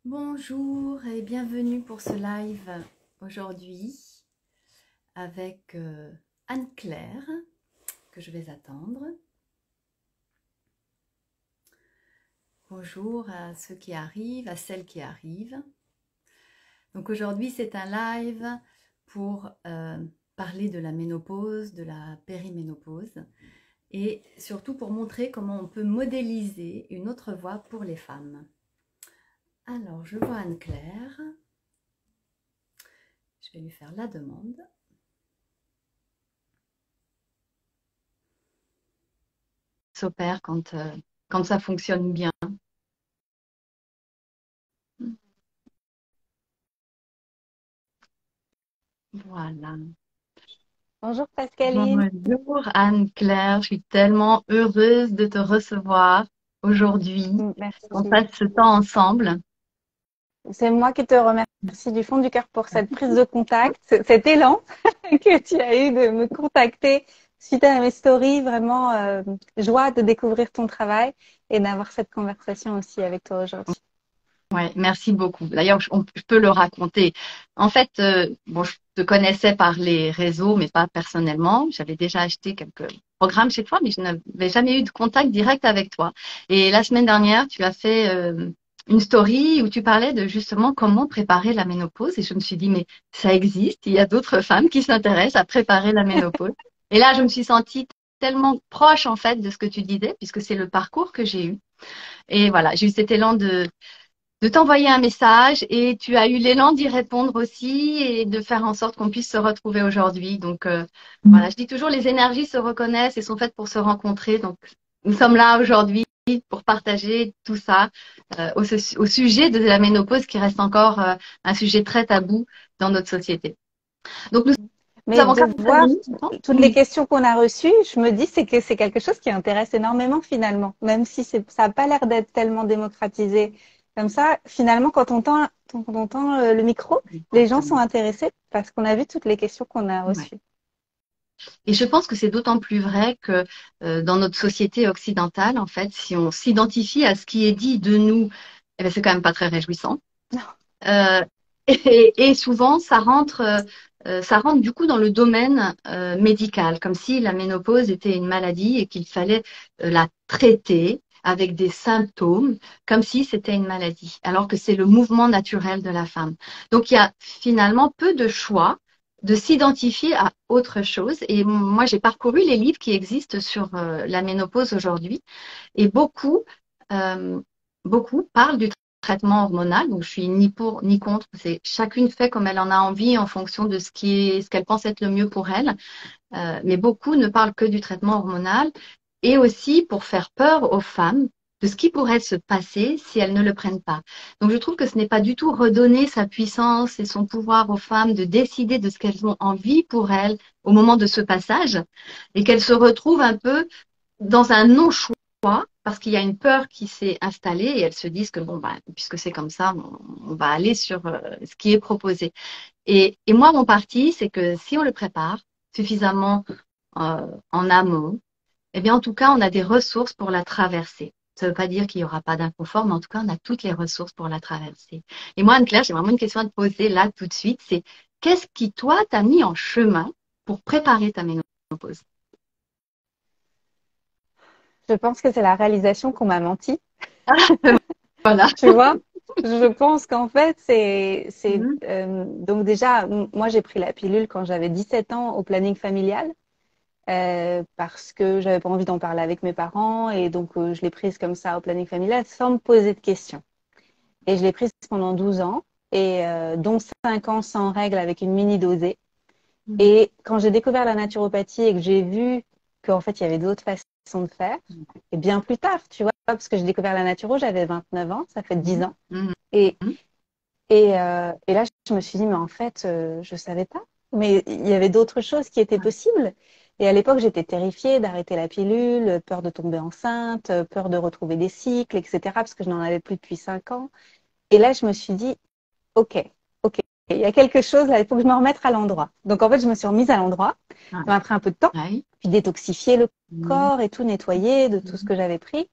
Bonjour et bienvenue pour ce live aujourd'hui avec Anne-Claire que je vais attendre. Bonjour à ceux qui arrivent, à celles qui arrivent. Donc aujourd'hui c'est un live pour parler de la ménopause, de la périménopause et surtout pour montrer comment on peut modéliser une autre voie pour les femmes. Alors je vois Anne-Claire. Je vais lui faire la demande. S'opère quand ça fonctionne bien. Voilà. Bonjour Pascaline. Bonjour Anne-Claire, je suis tellement heureuse de te recevoir aujourd'hui, qu'on Merci. passe ce temps ensemble. C'est moi qui te remercie du fond du cœur pour cette prise de contact, cet élan que tu as eu de me contacter suite à mes stories. Vraiment, joie de découvrir ton travail et d'avoir cette conversation aussi avec toi aujourd'hui. Ouais, merci beaucoup. D'ailleurs, je peux le raconter. En fait, bon, je te connaissais par les réseaux, mais pas personnellement. J'avais déjà acheté quelques programmes chez toi, mais je n'avais jamais eu de contact direct avec toi. Et la semaine dernière, tu as fait une story où tu parlais de justement comment préparer la ménopause. Et je me suis dit, mais ça existe. Il y a d'autres femmes qui s'intéressent à préparer la ménopause. Et là, je me suis sentie tellement proche, en fait, de ce que tu disais, puisque c'est le parcours que j'ai eu. Et voilà, j'ai eu cet élan de t'envoyer un message et tu as eu l'élan d'y répondre aussi et de faire en sorte qu'on puisse se retrouver aujourd'hui. Donc voilà, je dis toujours les énergies se reconnaissent et sont faites pour se rencontrer. Donc nous sommes là aujourd'hui pour partager tout ça au sujet de la ménopause qui reste encore un sujet très tabou dans notre société. Donc nous Mais avons de 45 voir minutes, non? toutes les questions qu'on a reçues, je me dis c'est que c'est quelque chose qui intéresse énormément finalement, même si ça n'a pas l'air d'être tellement démocratisé comme ça. Finalement, quand on entend le micro, les gens sont Exactement. intéressés parce qu'on a vu toutes les questions qu'on a Ouais. reçues. Et je pense que c'est d'autant plus vrai que dans notre société occidentale, en fait, si on s'identifie à ce qui est dit de nous, eh ben, c'est quand même pas très réjouissant. Euh, et souvent, ça rentre du coup dans le domaine médical, comme si la ménopause était une maladie et qu'il fallait la traiter avec des symptômes, comme si c'était une maladie, alors que c'est le mouvement naturel de la femme. Donc, il y a finalement peu de choix de s'identifier à autre chose. Et moi, j'ai parcouru les livres qui existent sur la ménopause aujourd'hui, et euh, beaucoup parlent du traitement hormonal. Donc, je suis ni pour ni contre. C'est chacune fait comme elle en a envie en fonction de ce qu'elle pense être le mieux pour elle. Mais beaucoup ne parlent que du traitement hormonal et aussi pour faire peur aux femmes de ce qui pourrait se passer si elles ne le prennent pas. Donc, je trouve que ce n'est pas du tout redonner sa puissance et son pouvoir aux femmes de décider de ce qu'elles ont envie pour elles au moment de ce passage et qu'elles se retrouvent un peu dans un non-choix parce qu'il y a une peur qui s'est installée et elles se disent que bon, bah, puisque c'est comme ça, on va aller sur ce qui est proposé. Et moi, mon parti, c'est que si on le prépare suffisamment en amont, eh bien, en tout cas, on a des ressources pour la traverser. Ça ne veut pas dire qu'il n'y aura pas d'inconfort, mais en tout cas, on a toutes les ressources pour la traverser. Et moi, Anne-Claire, j'ai vraiment une question à te poser là tout de suite, c'est qu'est-ce qui, toi, t'a mis en chemin pour préparer ta ménopause? Je pense que c'est la réalisation qu'on m'a menti. Voilà. Tu vois, je pense qu'en fait, Mhm. donc déjà, moi j'ai pris la pilule quand j'avais 17 ans au planning familial parce que j'avais pas envie d'en parler avec mes parents et donc je l'ai prise comme ça au planning familial sans me poser de questions. Et je l'ai prise pendant 12 ans et dont 5 ans sans règles avec une mini dosée. Et quand j'ai découvert la naturopathie et que j'ai vu qu'en fait il y avait d'autres façons de faire, et bien plus tard, tu vois, parce que j'ai découvert la naturo, j'avais 29 ans, ça fait 10 Mhm. ans. Mhm. Et Mhm. et là, je me suis dit, mais en fait, je savais pas. Mais il y avait d'autres choses qui étaient possibles. Et à l'époque, j'étais terrifiée d'arrêter la pilule, peur de tomber enceinte, peur de retrouver des cycles, etc. Parce que je n'en avais plus depuis 5 ans. Et là, je me suis dit, OK, OK, il y a quelque chose là, il faut que je me remette à l'endroit. Donc en fait, je me suis remise à l'endroit. Ouais. Ça m'a pris un peu de temps, Ouais. puis détoxifier le Mhm. corps et tout nettoyer de tout ce que j'avais pris.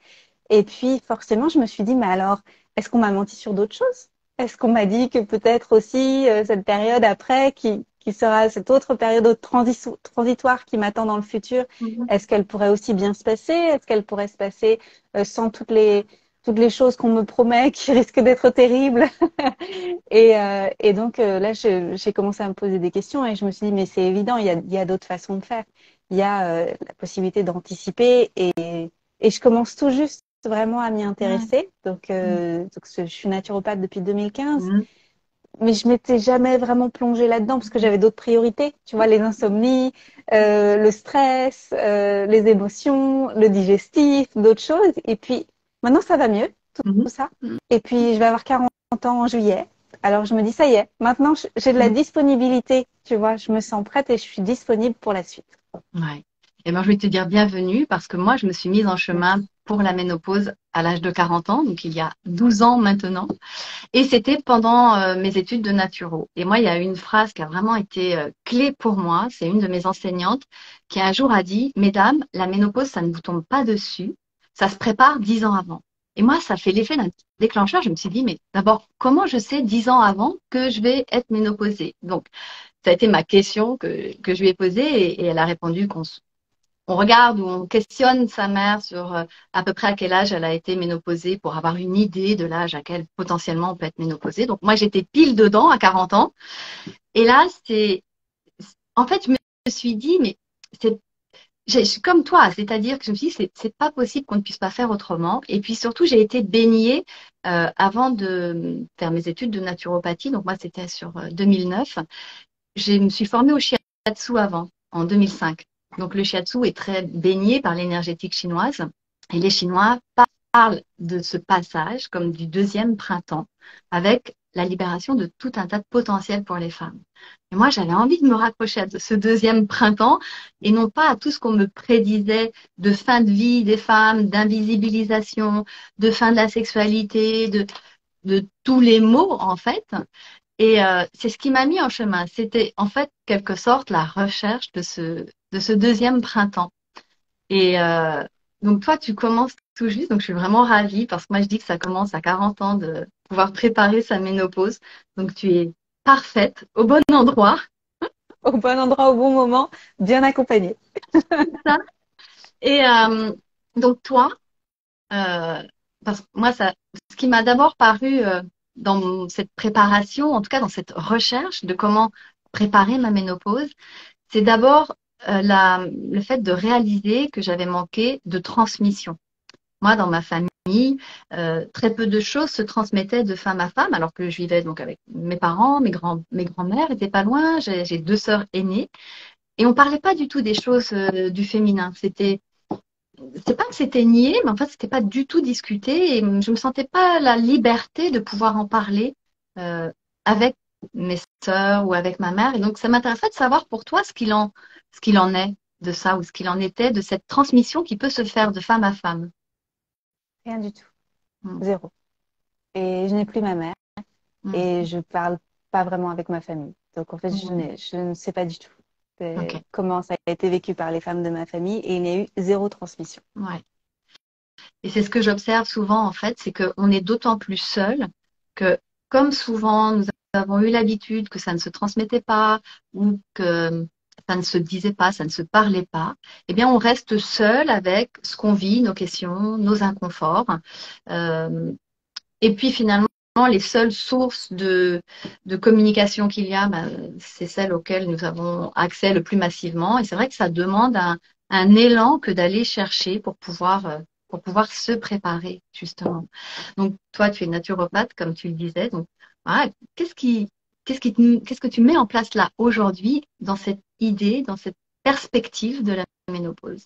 Et puis forcément, je me suis dit, mais alors, est-ce qu'on m'a menti sur d'autres choses? Est-ce qu'on m'a dit que peut-être aussi cette période après, qui sera cette autre période transitoire qui m'attend dans le futur, Mhm. est-ce qu'elle pourrait aussi bien se passer? Est-ce qu'elle pourrait se passer sans toutes les choses qu'on me promet qui risquent d'être terribles? Et donc là, j'ai commencé à me poser des questions et je me suis dit, mais c'est évident, il y a d'autres façons de faire. Il y a la possibilité d'anticiper et je commence tout juste vraiment à m'y Ouais. intéresser. Donc je suis naturopathe depuis 2015, Mhm. mais je m'étais jamais vraiment plongée là-dedans parce que j'avais d'autres priorités. Tu vois, les insomnies, le stress, les émotions, le digestif, d'autres choses. Et puis maintenant, ça va mieux, Mhm. tout ça. Et puis je vais avoir 40 ans en juillet. Alors je me dis, ça y est, maintenant j'ai de la Mhm. disponibilité. Tu vois, je me sens prête et je suis disponible pour la suite. Ouais. Et ben, je vais te dire bienvenue parce que moi, je me suis mise en chemin Merci. pour la ménopause à l'âge de 40 ans, donc il y a 12 ans maintenant. Et c'était pendant mes études de naturo. Et moi, il y a une phrase qui a vraiment été clé pour moi. C'est une de mes enseignantes qui un jour a dit, Mesdames, la ménopause, ça ne vous tombe pas dessus. Ça se prépare 10 ans avant. Et moi, ça fait l'effet d'un déclencheur. Je me suis dit, mais d'abord, comment je sais 10 ans avant que je vais être ménopausée? Donc, ça a été ma question que je lui ai posée et elle a répondu on regarde ou on questionne sa mère sur à peu près à quel âge elle a été ménopausée pour avoir une idée de l'âge à quel potentiellement on peut être ménopausée. Donc moi j'étais pile dedans à 40 ans. Et là en fait je me suis dit mais c'est comme toi, c'est-à-dire que je me suis dit c'est pas possible qu'on ne puisse pas faire autrement. Et puis surtout j'ai été baignée avant de faire mes études de naturopathie. Donc moi c'était sur 2009. Je me suis formée au shiatsu avant, en 2005. Donc le shiatsu est très baigné par l'énergétique chinoise. Et les Chinois parlent de ce passage comme du deuxième printemps, avec la libération de tout un tas de potentiel pour les femmes. Et moi, j'avais envie de me raccrocher à ce deuxième printemps et non pas à tout ce qu'on me prédisait de fin de vie des femmes, d'invisibilisation, de fin de la sexualité, de tous les maux, en fait. Et c'est ce qui m'a mis en chemin. C'était en fait quelque sorte la recherche de ce deuxième printemps. Et donc toi, tu commences tout juste, donc je suis vraiment ravie parce que moi je dis que ça commence à 40 ans de pouvoir préparer sa ménopause. Donc tu es parfaite, au bon endroit. Au bon endroit, au bon moment, bien accompagné. Ça. Et donc toi, euh, parce que moi, ce qui m'a d'abord paru dans cette préparation, en tout cas dans cette recherche de comment préparer ma ménopause, c'est d'abord le fait de réaliser que j'avais manqué de transmission. Moi, dans ma famille, très peu de choses se transmettaient de femme à femme, alors que je vivais donc avec mes parents, mes grands-mères étaient pas loin, j'ai deux sœurs aînées, et on parlait pas du tout des choses du féminin. C'est pas que c'était nié, mais en fait, c'était pas du tout discuté, et je me sentais pas la liberté de pouvoir en parler euh, avec mes sœurs ou avec ma mère. Et donc, ça m'intéressait de savoir pour toi ce qu'il en est de ça, ou ce qu'il en était de cette transmission qui peut se faire de femme à femme. Rien du tout. Mm. Zéro. Et je n'ai plus ma mère Mm. et je parle pas vraiment avec ma famille. Donc en fait, Mm. je ne sais pas du tout Ok, comment ça a été vécu par les femmes de ma famille et il y a eu zéro transmission. ouais. Et c'est ce que j'observe souvent, en fait, c'est qu'on est d'autant plus seul que, comme souvent, nous avons eu l'habitude que ça ne se transmettait pas ou que ça ne se disait pas, ça ne se parlait pas, eh bien, on reste seul avec ce qu'on vit, nos questions, nos inconforts. Euh, et puis, finalement, les seules sources de communication qu'il y a, ben, c'est celles auxquelles nous avons accès le plus massivement. Et c'est vrai que ça demande un élan que d'aller chercher pour pouvoir se préparer, justement. Donc, toi, tu es naturopathe, comme tu le disais. Donc, voilà, qu'est-ce qui, qu'est-ce que tu mets en place là, aujourd'hui, dans cette idée, dans cette perspective de la ménopause?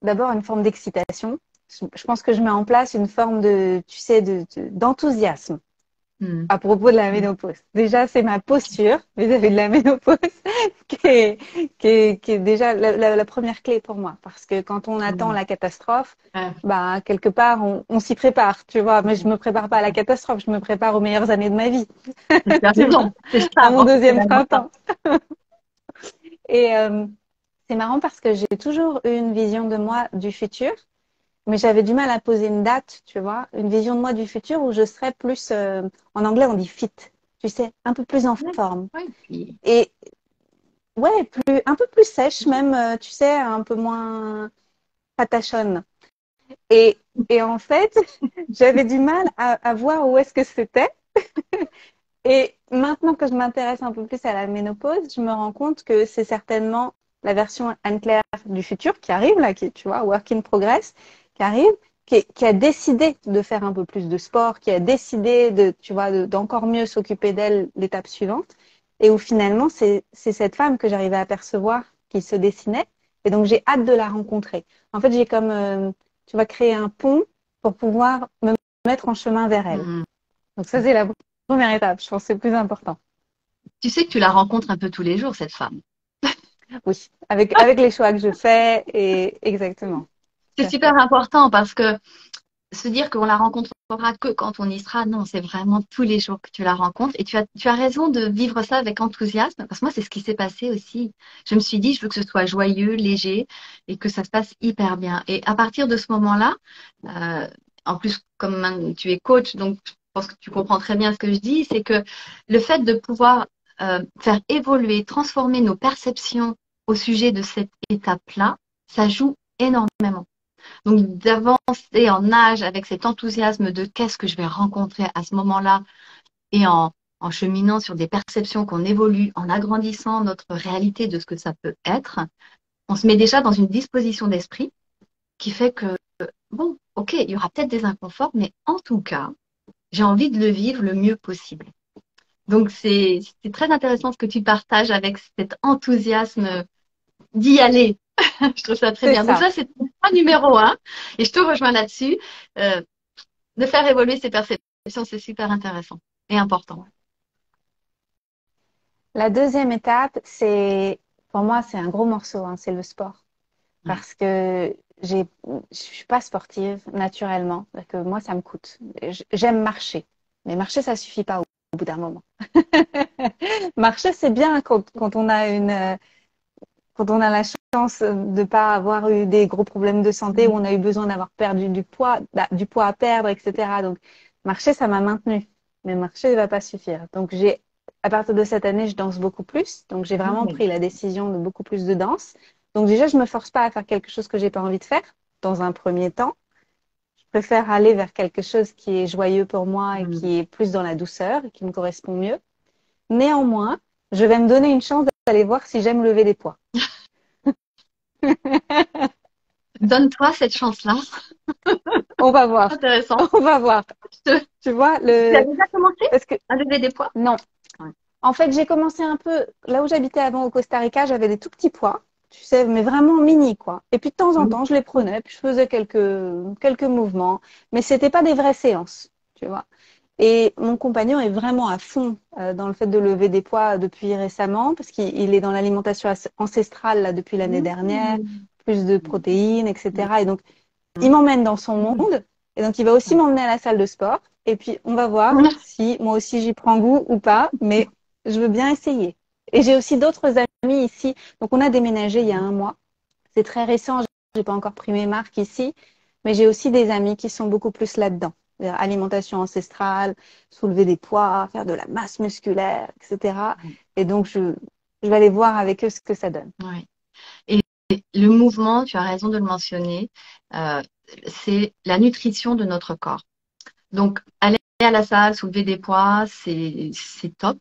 D'abord, une forme d'excitation. Je pense que je mets en place une forme de, tu sais, d'enthousiasme Hmm. à propos de la ménopause. Déjà, c'est ma posture vis-à-vis de la ménopause qui est déjà la première clé pour moi. Parce que quand on attend Hmm. la catastrophe, Ouais. bah, quelque part, on s'y prépare, tu vois. Mais je me prépare pas à la catastrophe, je me prépare aux meilleures années de ma vie, Tu as tu vois, raison, c'est à ça, mon bon, c'est deuxième vraiment ça. printemps. Et c'est marrant parce que j'ai toujours eu une vision de moi du futur mais j'avais du mal à poser une date, tu vois, une vision de moi du futur où je serais plus, en anglais on dit fit, tu sais, un peu plus en Ouais, forme. ouais, puis, Et ouais, un peu plus sèche même, tu sais, un peu moins patachonne. Et, et en fait, j'avais du mal à voir où est-ce que c'était. Et maintenant que je m'intéresse un peu plus à la ménopause, je me rends compte que c'est certainement la version Anne-Claire du futur qui arrive, là, qui, tu vois, work in progress, qui arrive, qui a décidé de faire un peu plus de sport, qui a décidé de, tu vois, d'encore mieux s'occuper d'elle l'étape suivante. Et où finalement, c'est cette femme que j'arrivais à percevoir qui se dessinait. Et donc, j'ai hâte de la rencontrer. En fait, j'ai comme, tu vas créer un pont pour pouvoir me mettre en chemin vers elle. mm. Donc, ça, c'est la première étape. Je pense que c'est le plus important. Tu sais que tu la rencontres un peu tous les jours, cette femme. Oui, avec les choix que je fais et exactement. Tout C'est à super fait. important parce que se dire qu'on la rencontrera que quand on y sera, non, c'est vraiment tous les jours que tu la rencontres. Et tu as raison de vivre ça avec enthousiasme, parce que moi, c'est ce qui s'est passé aussi. Je me suis dit, je veux que ce soit joyeux, léger, et que ça se passe hyper bien. Et à partir de ce moment-là, euh, en plus, comme tu es coach, donc je pense que tu comprends très bien ce que je dis, c'est que le fait de pouvoir faire évoluer, transformer nos perceptions au sujet de cette étape-là, ça joue énormément. Donc, d'avancer en âge avec cet enthousiasme de qu'est-ce que je vais rencontrer à ce moment-là et en cheminant sur des perceptions qu'on évolue, en agrandissant notre réalité de ce que ça peut être, on se met déjà dans une disposition d'esprit qui fait que, bon, ok, il y aura peut-être des inconforts, mais en tout cas, j'ai envie de le vivre le mieux possible. Donc, c'est très intéressant ce que tu partages avec cet enthousiasme d'y aller. Je trouve ça très C'est bien. Donc, ça. ça, c'est le point numéro un. Et je te rejoins là-dessus. Euh, de faire évoluer ses perceptions, c'est super intéressant et important. La deuxième étape, c'est, pour moi, c'est un gros morceau, hein, c'est le sport. Ouais. Parce que je suis pas sportive naturellement. Que moi, ça me coûte. J'aime marcher. Mais marcher, ça suffit pas au bout d'un moment. Marcher, c'est bien quand on a quand on a la chance de pas avoir eu des gros problèmes de santé où on a eu besoin d'avoir perdu du poids à perdre, etc. Donc, marcher, ça m'a maintenu. Mais marcher ne va pas suffire. Donc, à partir de cette année, je danse beaucoup plus. Donc, j'ai vraiment Oui. pris la décision de beaucoup plus de danse. Donc, déjà, je me force pas à faire quelque chose que j'ai pas envie de faire dans un premier temps. Je préfère aller vers quelque chose qui est joyeux pour moi et Mm. qui est plus dans la douceur et qui me correspond mieux. Néanmoins, je vais me donner une chance d'aller voir si j'aime lever des poids. Donne-toi cette chance-là. On va voir. Intéressant. On va voir. Tu Tu vois, as déjà commencé parce que, à lever des poids? non. Ouais. En fait, j'ai commencé un peu, là où j'habitais avant au Costa Rica, j'avais des tout petits poids, tu sais, mais vraiment mini, quoi. Et puis, de temps en Mm. temps, je les prenais, puis je faisais quelques mouvements, mais c'était pas des vraies séances, tu vois. Et mon compagnon est vraiment à fond dans le fait de lever des poids depuis récemment, parce qu'il est dans l'alimentation ancestrale là, depuis l'année dernière, Mm. plus de protéines, etc. Et donc, il Mm. m'emmène dans son monde, et donc il va aussi m'emmener à la salle de sport, et puis on va voir Mm. si moi aussi j'y prends goût ou pas, mais je veux bien essayer. Et j'ai aussi d'autres amis ici, donc on a déménagé il y a un mois, c'est très récent, j'ai pas encore pris mes marques ici, mais j'ai aussi des amis qui sont beaucoup plus là-dedans. Alimentation ancestrale, soulever des poids, faire de la masse musculaire, etc. Et donc, je vais aller voir avec eux ce que ça donne. Ouais. Et le mouvement, tu as raison de le mentionner, euh, c'est la nutrition de notre corps. Donc, aller à la salle, soulever des poids, c'est top.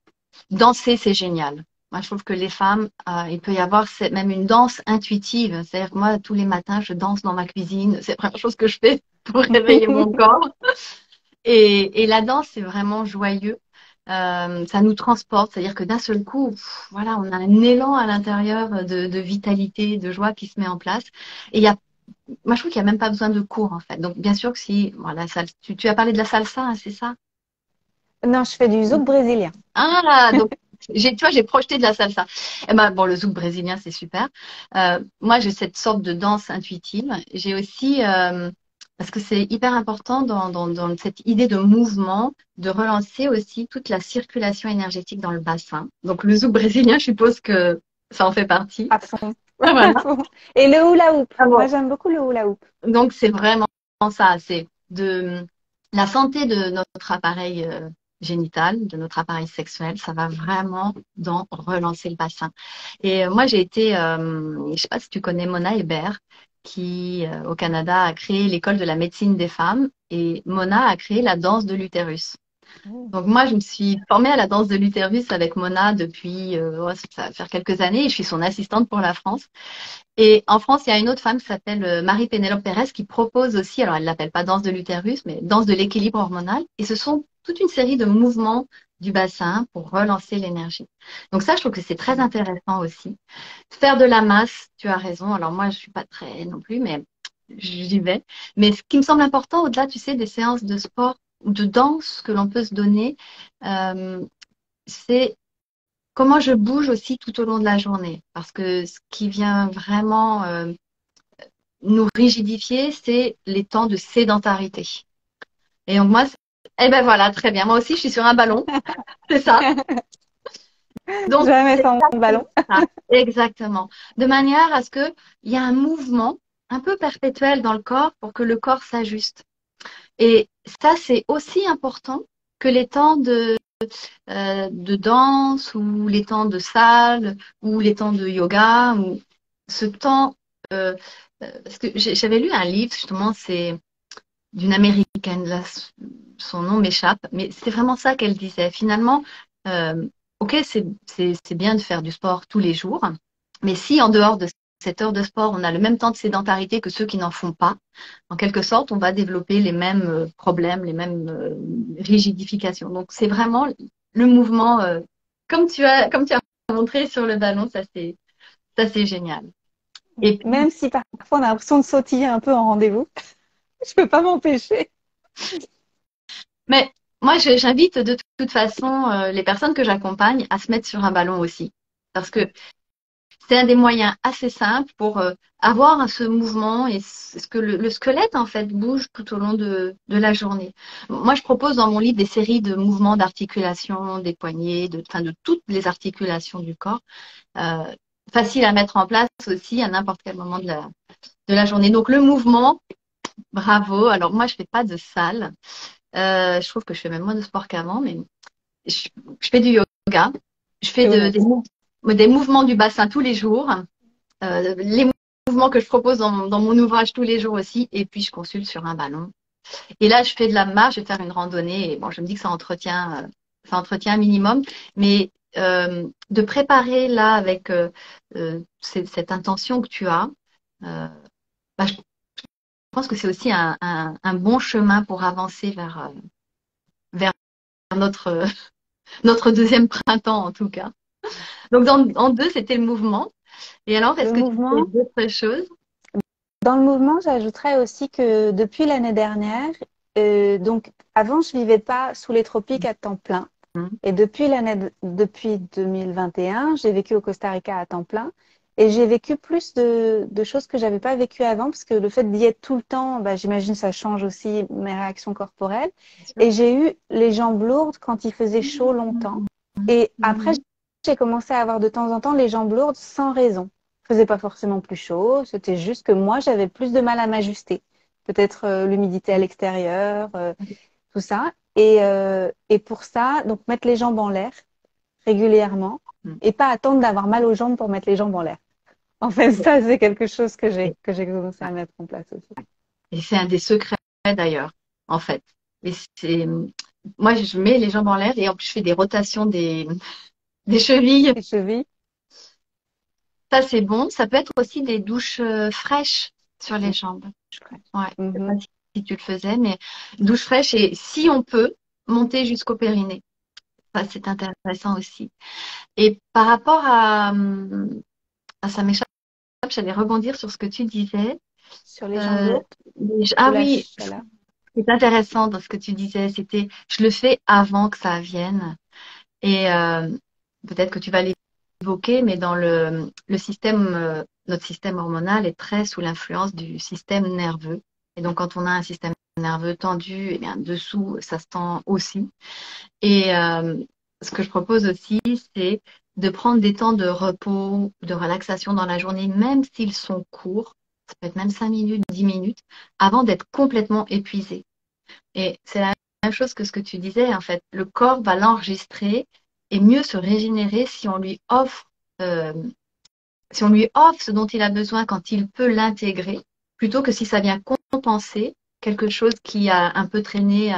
Danser, c'est génial. Moi, je trouve que les femmes, il peut y avoir même une danse intuitive. C'est-à-dire que moi, tous les matins, je danse dans ma cuisine. C'est la première chose que je fais pour réveiller mon corps. Et la danse, c'est vraiment joyeux. Ça nous transporte. C'est-à-dire que d'un seul coup, voilà, on a un élan à l'intérieur de vitalité, de joie qui se met en place. Et moi, je trouve qu'il n'y a même pas besoin de cours, en fait. Donc, bien sûr que si, voilà, tu as parlé de la salsa, hein, c'est ça? Non, je fais du zouk brésilien. Ah, donc, tu vois, j'ai projeté de la salsa. Eh ben, bon, le zouk brésilien, c'est super. Moi, j'ai cette sorte de danse intuitive. J'ai aussi, parce que c'est hyper important dans cette idée de mouvement, de relancer aussi toute la circulation énergétique dans le bassin. Donc, le zouk brésilien, je suppose que ça en fait partie. À fond. Ah, À voilà. fond. Et le hula hoop. Ah Moi, bon. j'aime beaucoup le hula hoop. Donc, c'est vraiment ça, c'est de la santé de notre appareil génital, de notre appareil sexuel, ça va vraiment dans relancer le bassin. Et moi, j'ai été, je sais pas si tu connais Mona Hébert, qui au Canada a créé l'école de la médecine des femmes, et Mona a créé la danse de l'utérus. Oh. Donc moi, je me suis formée à la danse de l'utérus avec Mona depuis, ouais, ça va faire quelques années, et je suis son assistante pour la France. Et en France, il y a une autre femme qui s'appelle Marie-Pénélope Pérez qui propose aussi, alors elle l'appelle pas danse de l'utérus, mais danse de l'équilibre hormonal. Et ce sont toute une série de mouvements du bassin pour relancer l'énergie. Donc ça, je trouve que c'est très intéressant aussi. Faire de la masse, tu as raison. Alors moi, je suis pas très non plus, mais j'y vais. Mais ce qui me semble important, au-delà, tu sais, des séances de sport ou de danse que l'on peut se donner, euh, c'est comment je bouge aussi tout au long de la journée. Parce que ce qui vient vraiment nous rigidifier, c'est les temps de sédentarité. Et donc moi, eh ben voilà, très bien. Moi aussi, je suis sur un ballon, c'est ça. Donc, Jamais c'est sans ballon. exactement ça. Exactement. De manière à ce qu'il y ait un mouvement un peu perpétuel dans le corps pour que le corps s'ajuste. Et ça, c'est aussi important que les temps de danse ou les temps de salle ou les temps de yoga ou ce temps. euh, parce que j'avais lu un livre, justement, c'est d'une Américaine, là, son nom m'échappe, mais c'est vraiment ça qu'elle disait. Finalement, euh, ok, c'est bien de faire du sport tous les jours, mais si en dehors de cette heure de sport, on a le même temps de sédentarité que ceux qui n'en font pas, en quelque sorte, on va développer les mêmes problèmes, les mêmes rigidifications. Donc, c'est vraiment le mouvement, comme tu as montré sur le ballon, ça, c'est génial. Et Même si parfois on a l'impression de sautiller un peu en rendez-vous, je peux pas m'empêcher. Mais moi, j'invite de toute façon les personnes que j'accompagne à se mettre sur un ballon aussi. Parce que c'est un des moyens assez simples pour avoir ce mouvement et ce que le squelette, en fait, bouge tout au long de la journée. Moi, je propose dans mon livre des séries de mouvements d'articulation, des poignets, enfin, de toutes les articulations du corps. Euh, Facile à mettre en place aussi à n'importe quel moment de la journée. Donc, le mouvement, bravo. Alors, moi, je fais pas de salle. Je trouve que je fais même moins de sport qu'avant, mais je, je fais du yoga. Je fais des mouvements du bassin tous les jours. Les mouvements que je propose dans mon ouvrage tous les jours aussi. Et puis, je consulte sur un ballon. Et là, je fais de la marche, je vais faire une randonnée. Et bon, je me dis que ça entretient un minimum. Mais de préparer là avec cette intention que tu as, euh, bah, je pense que c'est aussi un bon chemin pour avancer vers notre, notre deuxième printemps en tout cas. Donc en deux, c'était le mouvement. Et alors, est-ce Le que tu fais mouvement, d'autres choses? dans le mouvement, j'ajouterais aussi que depuis l'année dernière, donc avant, je vivais pas sous les tropiques à temps plein. Mhm. Et depuis 2021, j'ai vécu au Costa Rica à temps plein. Et j'ai vécu plus de choses que j'avais pas vécues avant, parce que le fait d'y être tout le temps, bah, j'imagine ça change aussi mes réactions corporelles. Et j'ai eu les jambes lourdes quand il faisait chaud longtemps. Et après, j'ai commencé à avoir de temps en temps les jambes lourdes sans raison. Il faisait pas forcément plus chaud, c'était juste que moi, j'avais plus de mal à m'ajuster. Peut-être l'humidité à l'extérieur, tout ça. Et pour ça, donc mettre les jambes en l'air régulièrement et pas attendre d'avoir mal aux jambes pour mettre les jambes en l'air. En fait, ça, c'est quelque chose que j'ai commencé à mettre en place aussi. Et c'est un des secrets d'ailleurs, en fait. Et moi, je mets les jambes en l'air et en plus, je fais des rotations des chevilles. Les chevilles, Ça, c'est bon. Ça peut être aussi des douches fraîches sur les jambes. je crois. Ouais, je sais pas Mhm. si tu le faisais, mais douche fraîche et si on peut, monter jusqu'au périnée. Ça, c'est intéressant aussi. Et par rapport ça m'échappe, j'allais rebondir sur ce que tu disais. Sur les jambes Euh, lourdes ou ah la oui, chaleur. c'est intéressant dans ce que tu disais. C'était, je le fais avant que ça vienne. Et peut-être que tu vas l'évoquer, mais dans le système, notre système hormonal est très sous l'influence du système nerveux. Et donc, quand on a un système nerveux tendu, eh bien, dessous, ça se tend aussi. Et ce que je propose aussi, c'est de prendre des temps de repos, de relaxation dans la journée, même s'ils sont courts, ça peut être même 5 minutes, 10 minutes, avant d'être complètement épuisé. Et c'est la même chose que ce que tu disais, en fait. Le corps va l'enregistrer et mieux se régénérer euh, si on lui offre ce dont il a besoin quand il peut l'intégrer, plutôt que si ça vient compenser quelque chose qui a un peu traîné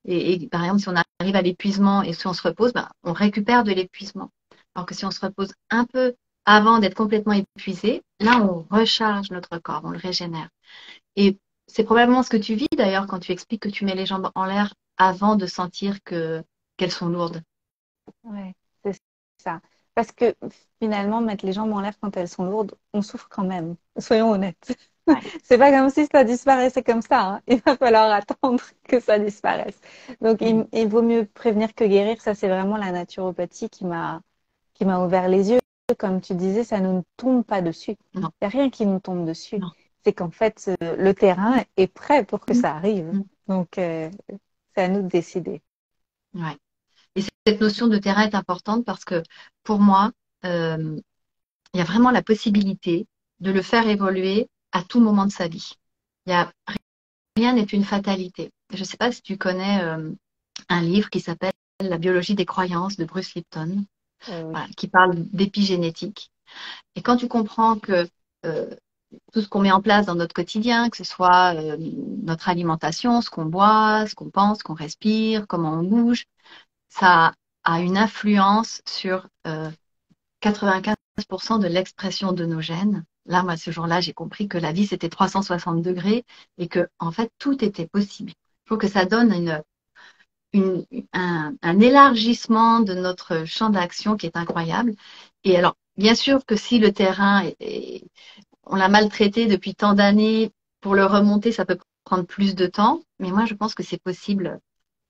et par exemple, si on arrive à l'épuisement et si on se repose, ben, on récupère de l'épuisement. Alors que si on se repose un peu avant d'être complètement épuisé, là, on recharge notre corps, on le régénère. Et c'est probablement ce que tu vis d'ailleurs quand tu expliques que tu mets les jambes en l'air avant de sentir qu'elles sont lourdes. Ouais, c'est ça. Parce que finalement, mettre les jambes en l'air quand elles sont lourdes, on souffre quand même. Soyons honnêtes. Ouais. C'est pas comme si ça disparaissait comme ça, hein. Il va falloir attendre que ça disparaisse. Donc, Mm. il vaut mieux prévenir que guérir. Ça, c'est vraiment la naturopathie qui m'a ouvert les yeux. Comme tu disais, ça ne nous tombe pas dessus. Non, Il n'y a rien qui nous tombe dessus. non. C'est qu'en fait, le terrain est prêt pour que Mm. ça arrive. Mm. Donc, c'est à nous de décider. Ouais. Et cette notion de terrain est importante parce que pour moi, euh, il y a vraiment la possibilité de le faire évoluer à tout moment de sa vie. Il y a, rien n'est une fatalité. Je ne sais pas si tu connais un livre qui s'appelle La biologie des croyances de Bruce Lipton, Oui. voilà, qui parle d'épigénétique. Et quand tu comprends que euh, tout ce qu'on met en place dans notre quotidien, que ce soit notre alimentation, ce qu'on boit, ce qu'on pense, ce qu'on respire, comment on bouge, ça a une influence sur 95% de l'expression de nos gènes. Là, moi, ce jour-là, j'ai compris que la vie, c'était 360 degrés et que, en fait, tout était possible. Il faut que ça donne un élargissement de notre champ d'action qui est incroyable. Et alors, bien sûr que si le terrain, on l'a maltraité depuis tant d'années, pour le remonter, ça peut prendre plus de temps. Mais moi, je pense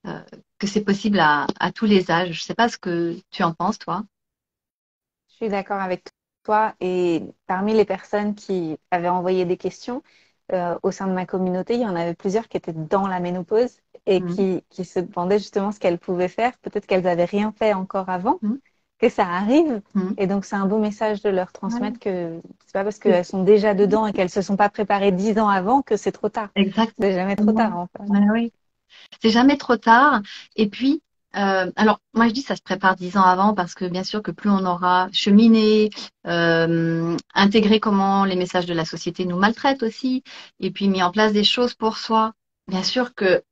euh, que c'est possible à tous les âges. Je ne sais pas ce que tu en penses, toi. Je suis d'accord avec toi. Et parmi les personnes qui avaient envoyé des questions au sein de ma communauté, il y en avait plusieurs qui étaient dans la ménopause et Mhm. qui se demandaient justement ce qu'elles pouvaient faire. Peut-être qu'elles n'avaient rien fait encore avant, Mhm. que ça arrive. Mhm. Et donc, c'est un beau message de leur Voilà. transmettre que c'est pas parce qu'elles sont déjà dedans et qu'elles se sont pas préparées 10 ans avant que c'est trop tard. Exactement. C'est jamais trop tard, en fait. Ouais, oui. C'est jamais trop tard. Et puis, alors, moi, je dis ça se prépare 10 ans avant parce que bien sûr que plus on aura cheminé, intégré comment les messages de la société nous maltraitent aussi, et puis mis en place des choses pour soi. Bien sûr que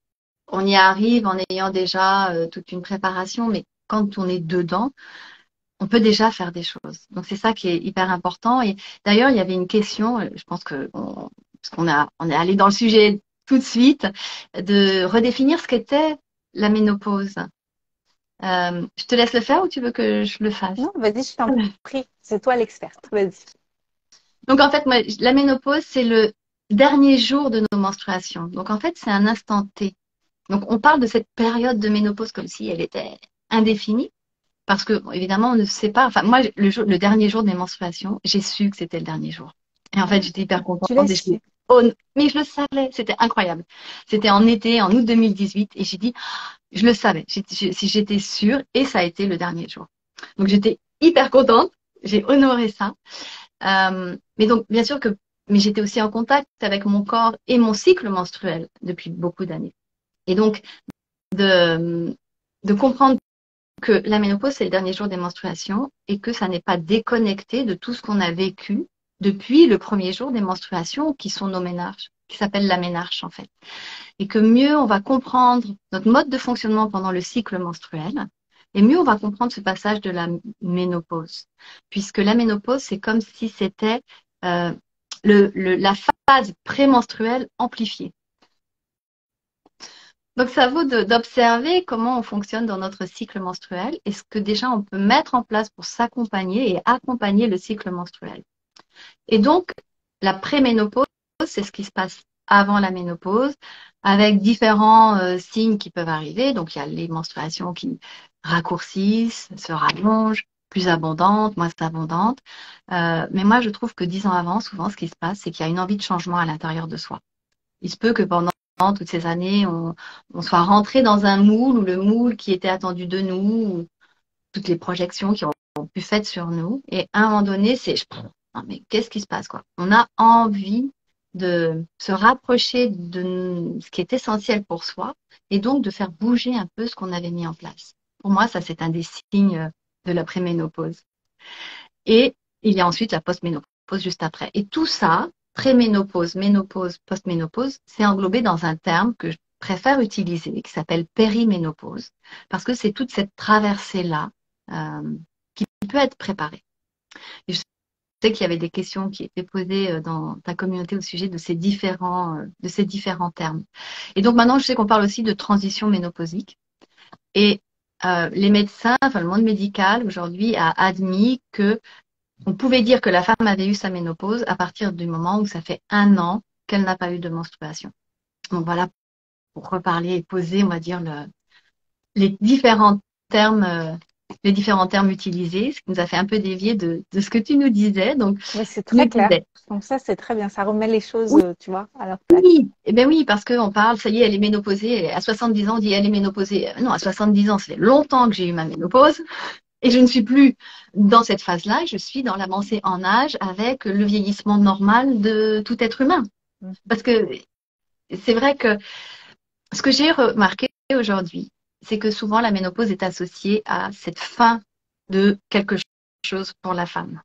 on y arrive en ayant déjà toute une préparation, mais quand on est dedans, on peut déjà faire des choses. Donc c'est ça qui est hyper important. Et d'ailleurs, il y avait une question, je pense parce on est allé dans le sujet tout de suite, de redéfinir ce qu'était la ménopause. Je te laisse le faire ou tu veux que je le fasse? Non, vas-y, je t'en prie. C'est toi l'experte. Vas-y. Donc en fait, moi, la ménopause, c'est le dernier jour de nos menstruations. Donc en fait, c'est un instant T. Donc on parle de cette période de ménopause comme si elle était indéfinie. Parce que, bon, évidemment, on ne sait pas. Enfin, moi, le dernier jour de mes menstruations, j'ai su que c'était le dernier jour. Et en fait, j'étais hyper contente. Tu l'as Et su. mais je le savais, c'était incroyable. C'était en été, en août 2018, et j'ai dit, je le savais, si j'étais sûre, et ça a été le dernier jour. Donc, j'étais hyper contente. J'ai honoré ça. Mais donc, bien sûr mais j'étais aussi en contact avec mon corps et mon cycle menstruel depuis beaucoup d'années. Et donc, de, de comprendre que la ménopause, c'est le dernier jour des menstruations et que ça n'est pas déconnecté de tout ce qu'on a vécu depuis le premier jour des menstruations qui sont nos ménarches, qui s'appellent la ménarche en fait. Et que mieux on va comprendre notre mode de fonctionnement pendant le cycle menstruel, et mieux on va comprendre ce passage de la ménopause. Puisque la ménopause, c'est comme si c'était euh, la phase prémenstruelle amplifiée. Donc, ça vaut d'observer comment on fonctionne dans notre cycle menstruel et ce que déjà on peut mettre en place pour s'accompagner et accompagner le cycle menstruel. Et donc, la préménopause, c'est ce qui se passe avant la ménopause, avec différents signes qui peuvent arriver. Donc, il y a les menstruations qui raccourcissent, se rallongent, plus abondantes, moins abondantes. Mais moi, je trouve que 10 ans avant, souvent, ce qui se passe, c'est qu'il y a une envie de changement à l'intérieur de soi. Il se peut que pendant toutes ces années, on soit rentré dans un moule ou le moule qui était attendu de nous, ou toutes les projections qui ont pu faites sur nous. Et à un moment donné, non, mais qu'est-ce qui se passe, quoi? On a envie de se rapprocher de ce qui est essentiel pour soi et donc de faire bouger un peu ce qu'on avait mis en place. Pour moi, ça, c'est un des signes de la préménopause. Et il y a ensuite la postménopause juste après. Et tout ça, préménopause, ménopause, postménopause, c'est englobé dans un terme que je préfère utiliser, qui s'appelle périménopause, parce que c'est toute cette traversée-là qui peut être préparée. Et je sais qu'il y avait des questions qui étaient posées dans ta communauté au sujet de ces différents termes. Et donc maintenant, je sais qu'on parle aussi de transition ménopausique. Et les médecins, enfin le monde médical aujourd'hui a admis que on pouvait dire que la femme avait eu sa ménopause à partir du moment où ça fait 1 an qu'elle n'a pas eu de menstruation. Donc voilà, pour reparler et poser, on va dire, les différents termes, utilisés, ce qui nous a fait un peu dévier de ce que tu nous disais. Donc, Mais c'est tu nous très clair. disais, Donc ça, c'est très bien. Ça remet les choses, oui, tu vois, à leur place. eh ben oui, parce qu'on parle, ça y est, elle est ménopausée. Et à 70 ans, on dit elle est ménopausée. Non, à 70 ans, ça fait longtemps que j'ai eu ma ménopause. Et je ne suis plus dans cette phase-là, je suis dans l'avancée en âge avec le vieillissement normal de tout être humain. Parce que c'est vrai que ce que j'ai remarqué aujourd'hui, c'est que souvent la ménopause est associée à cette fin de quelque chose pour la femme.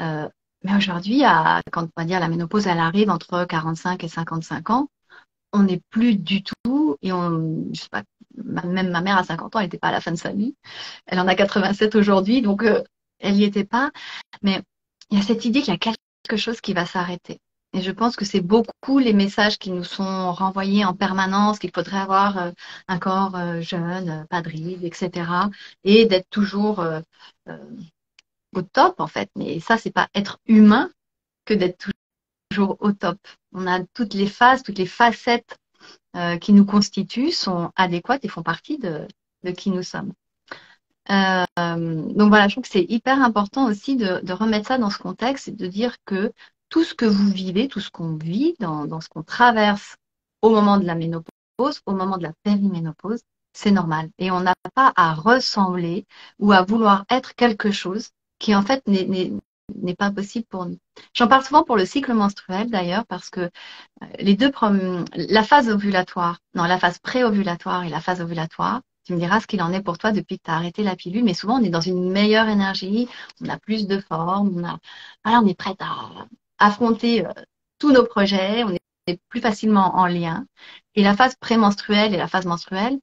Mais aujourd'hui, quand on va dire la ménopause, elle arrive entre 45 et 55 ans, on n'est plus du tout, et je sais pas, même ma mère à 50 ans, elle n'était pas à la fin de sa vie. Elle en a 87 aujourd'hui, donc elle n'y était pas. Mais il y a cette idée qu'il y a quelque chose qui va s'arrêter. Et je pense que c'est beaucoup les messages qui nous sont renvoyés en permanence, qu'il faudrait avoir un corps jeune, pas de rides, etc. Et d'être toujours euh, au top, en fait. Mais ça, c'est pas être humain que d'être toujours au top. On a toutes les phases, toutes les facettes qui nous constituent sont adéquates et font partie de qui nous sommes. Donc voilà, je trouve que c'est hyper important aussi de remettre ça dans ce contexte et de dire que tout ce que vous vivez, tout ce qu'on vit dans ce qu'on traverse au moment de la ménopause, au moment de la périménopause, c'est normal. Et on n'a pas à ressembler ou à vouloir être quelque chose qui en fait n'est pas possible pour nous. J'en parle souvent pour le cycle menstruel d'ailleurs parce que la phase ovulatoire, non, la phase pré-ovulatoire et la phase ovulatoire, tu me diras ce qu'il en est pour toi depuis que tu as arrêté la pilule, mais souvent on est dans une meilleure énergie, on a plus de forme, on est prête à affronter tous nos projets, on est plus facilement en lien. Et la phase prémenstruelle et la phase menstruelle,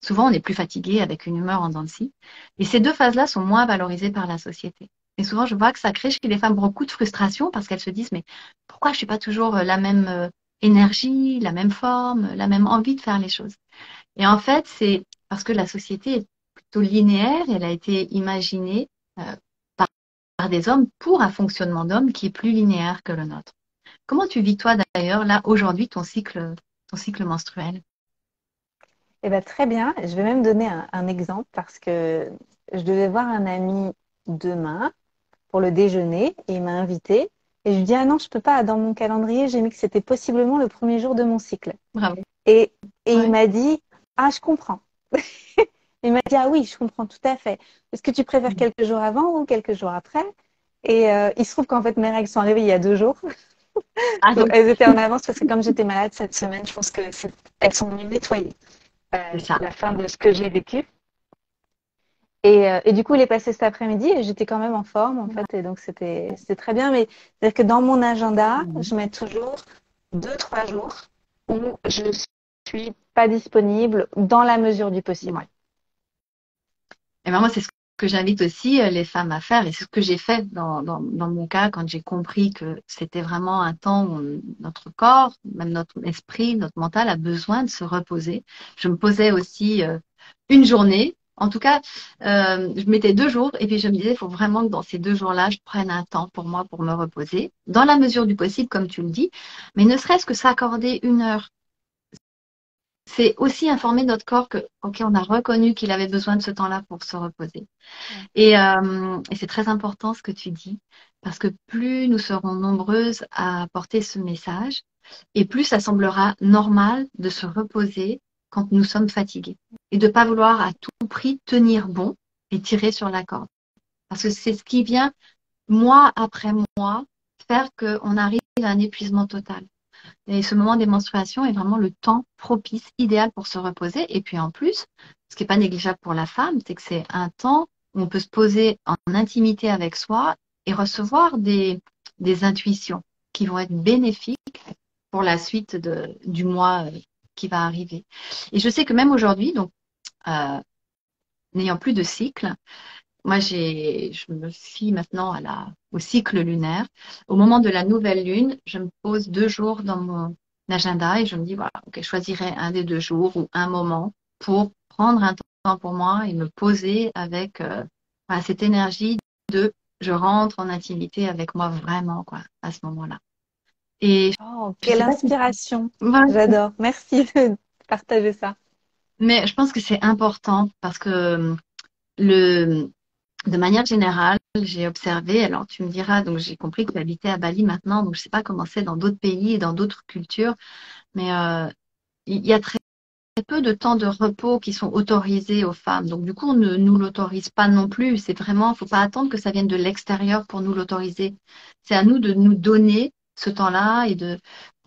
souvent on est plus fatigué avec une humeur en dents de scie. Et ces deux phases-là sont moins valorisées par la société. Et souvent je vois que ça crée chez les femmes beaucoup de frustration parce qu'elles se disent mais pourquoi je suis pas toujours la même énergie, la même forme, la même envie de faire les choses. Et en fait, c'est parce que la société est plutôt linéaire et elle a été imaginée euh, par des hommes pour un fonctionnement d'homme qui est plus linéaire que le nôtre. Comment tu vis toi d'ailleurs là aujourd'hui ton cycle menstruel? Eh ben, très bien. Je vais même donner un exemple parce que je devais voir un ami demain pour le déjeuner et il m'a invité. Et je lui dis, ah non, je peux pas. Dans mon calendrier, j'ai mis que c'était possiblement le premier jour de mon cycle. Bravo. Et il Ouais. m'a dit, ah, je comprends. Il m'a dit, ah oui, je comprends tout à fait. Est-ce que tu préfères quelques jours avant ou quelques jours après? Et il se trouve qu'en fait, mes règles sont arrivées il y a 2 jours. Ah Donc, donc elles étaient en avance parce que comme j'étais malade cette semaine, je pense que elles sont mieux nettoyées. c'est ça. La fin de ce que j'ai vécu. Et du coup, il est passé cet après-midi et j'étais quand même en forme, en fait. Et donc, c'était très bien. Mais c'est-à-dire que dans mon agenda, je mets toujours 2, 3 jours où je suis pas disponible dans la mesure du possible. Ouais. Et ben moi, c'est ce que j'invite aussi les femmes à faire, et c'est ce que j'ai fait dans mon cas quand j'ai compris que c'était vraiment un temps où notre corps, même notre esprit, notre mental a besoin de se reposer. Je me posais aussi une journée. En tout cas, je mettais 2 jours et puis je me disais, il faut vraiment que dans ces 2 jours-là, je prenne un temps pour moi pour me reposer, dans la mesure du possible, comme tu le dis, mais ne serait-ce que s'accorder 1 heure. C'est aussi informer notre corps que, ok, on a reconnu qu'il avait besoin de ce temps-là pour se reposer. Et c'est très important ce que tu dis, parce que plus nous serons nombreuses à porter ce message, et plus ça semblera normal de se reposer quand nous sommes fatigués. Et de ne pas vouloir à tout prix tenir bon et tirer sur la corde. Parce que c'est ce qui vient, mois après mois, faire qu'on arrive à un épuisement total. Et ce moment des menstruations est vraiment le temps propice, idéal pour se reposer. Et puis en plus, ce qui n'est pas négligeable pour la femme, c'est que c'est un temps où on peut se poser en intimité avec soi et recevoir des intuitions qui vont être bénéfiques pour la suite du mois qui va arriver. Et je sais que même aujourd'hui, donc euh, n'ayant plus de cycle, moi je me fie maintenant au cycle lunaire. Au moment de la nouvelle lune, je me pose 2 jours dans mon agenda et je me dis, voilà, ok, je choisirai un des 2 jours ou un moment pour prendre un temps pour moi et me poser avec voilà, cette énergie de je rentre en intimité avec moi vraiment, quoi, à ce moment-là. Et Oh, je quelle sais pas si... inspiration. Voilà. J'adore. Merci de partager ça. Mais je pense que c'est important parce que le, de manière générale, j'ai observé, alors tu me diras, donc j'ai compris que tu habitais à Bali maintenant, donc je ne sais pas comment c'est dans d'autres pays et dans d'autres cultures, mais il y a très peu de temps de repos qui sont autorisés aux femmes. Donc du coup, on ne nous l'autorise pas non plus. C'est vraiment, il ne faut pas attendre que ça vienne de l'extérieur pour nous l'autoriser. C'est à nous de nous donner ce temps-là et de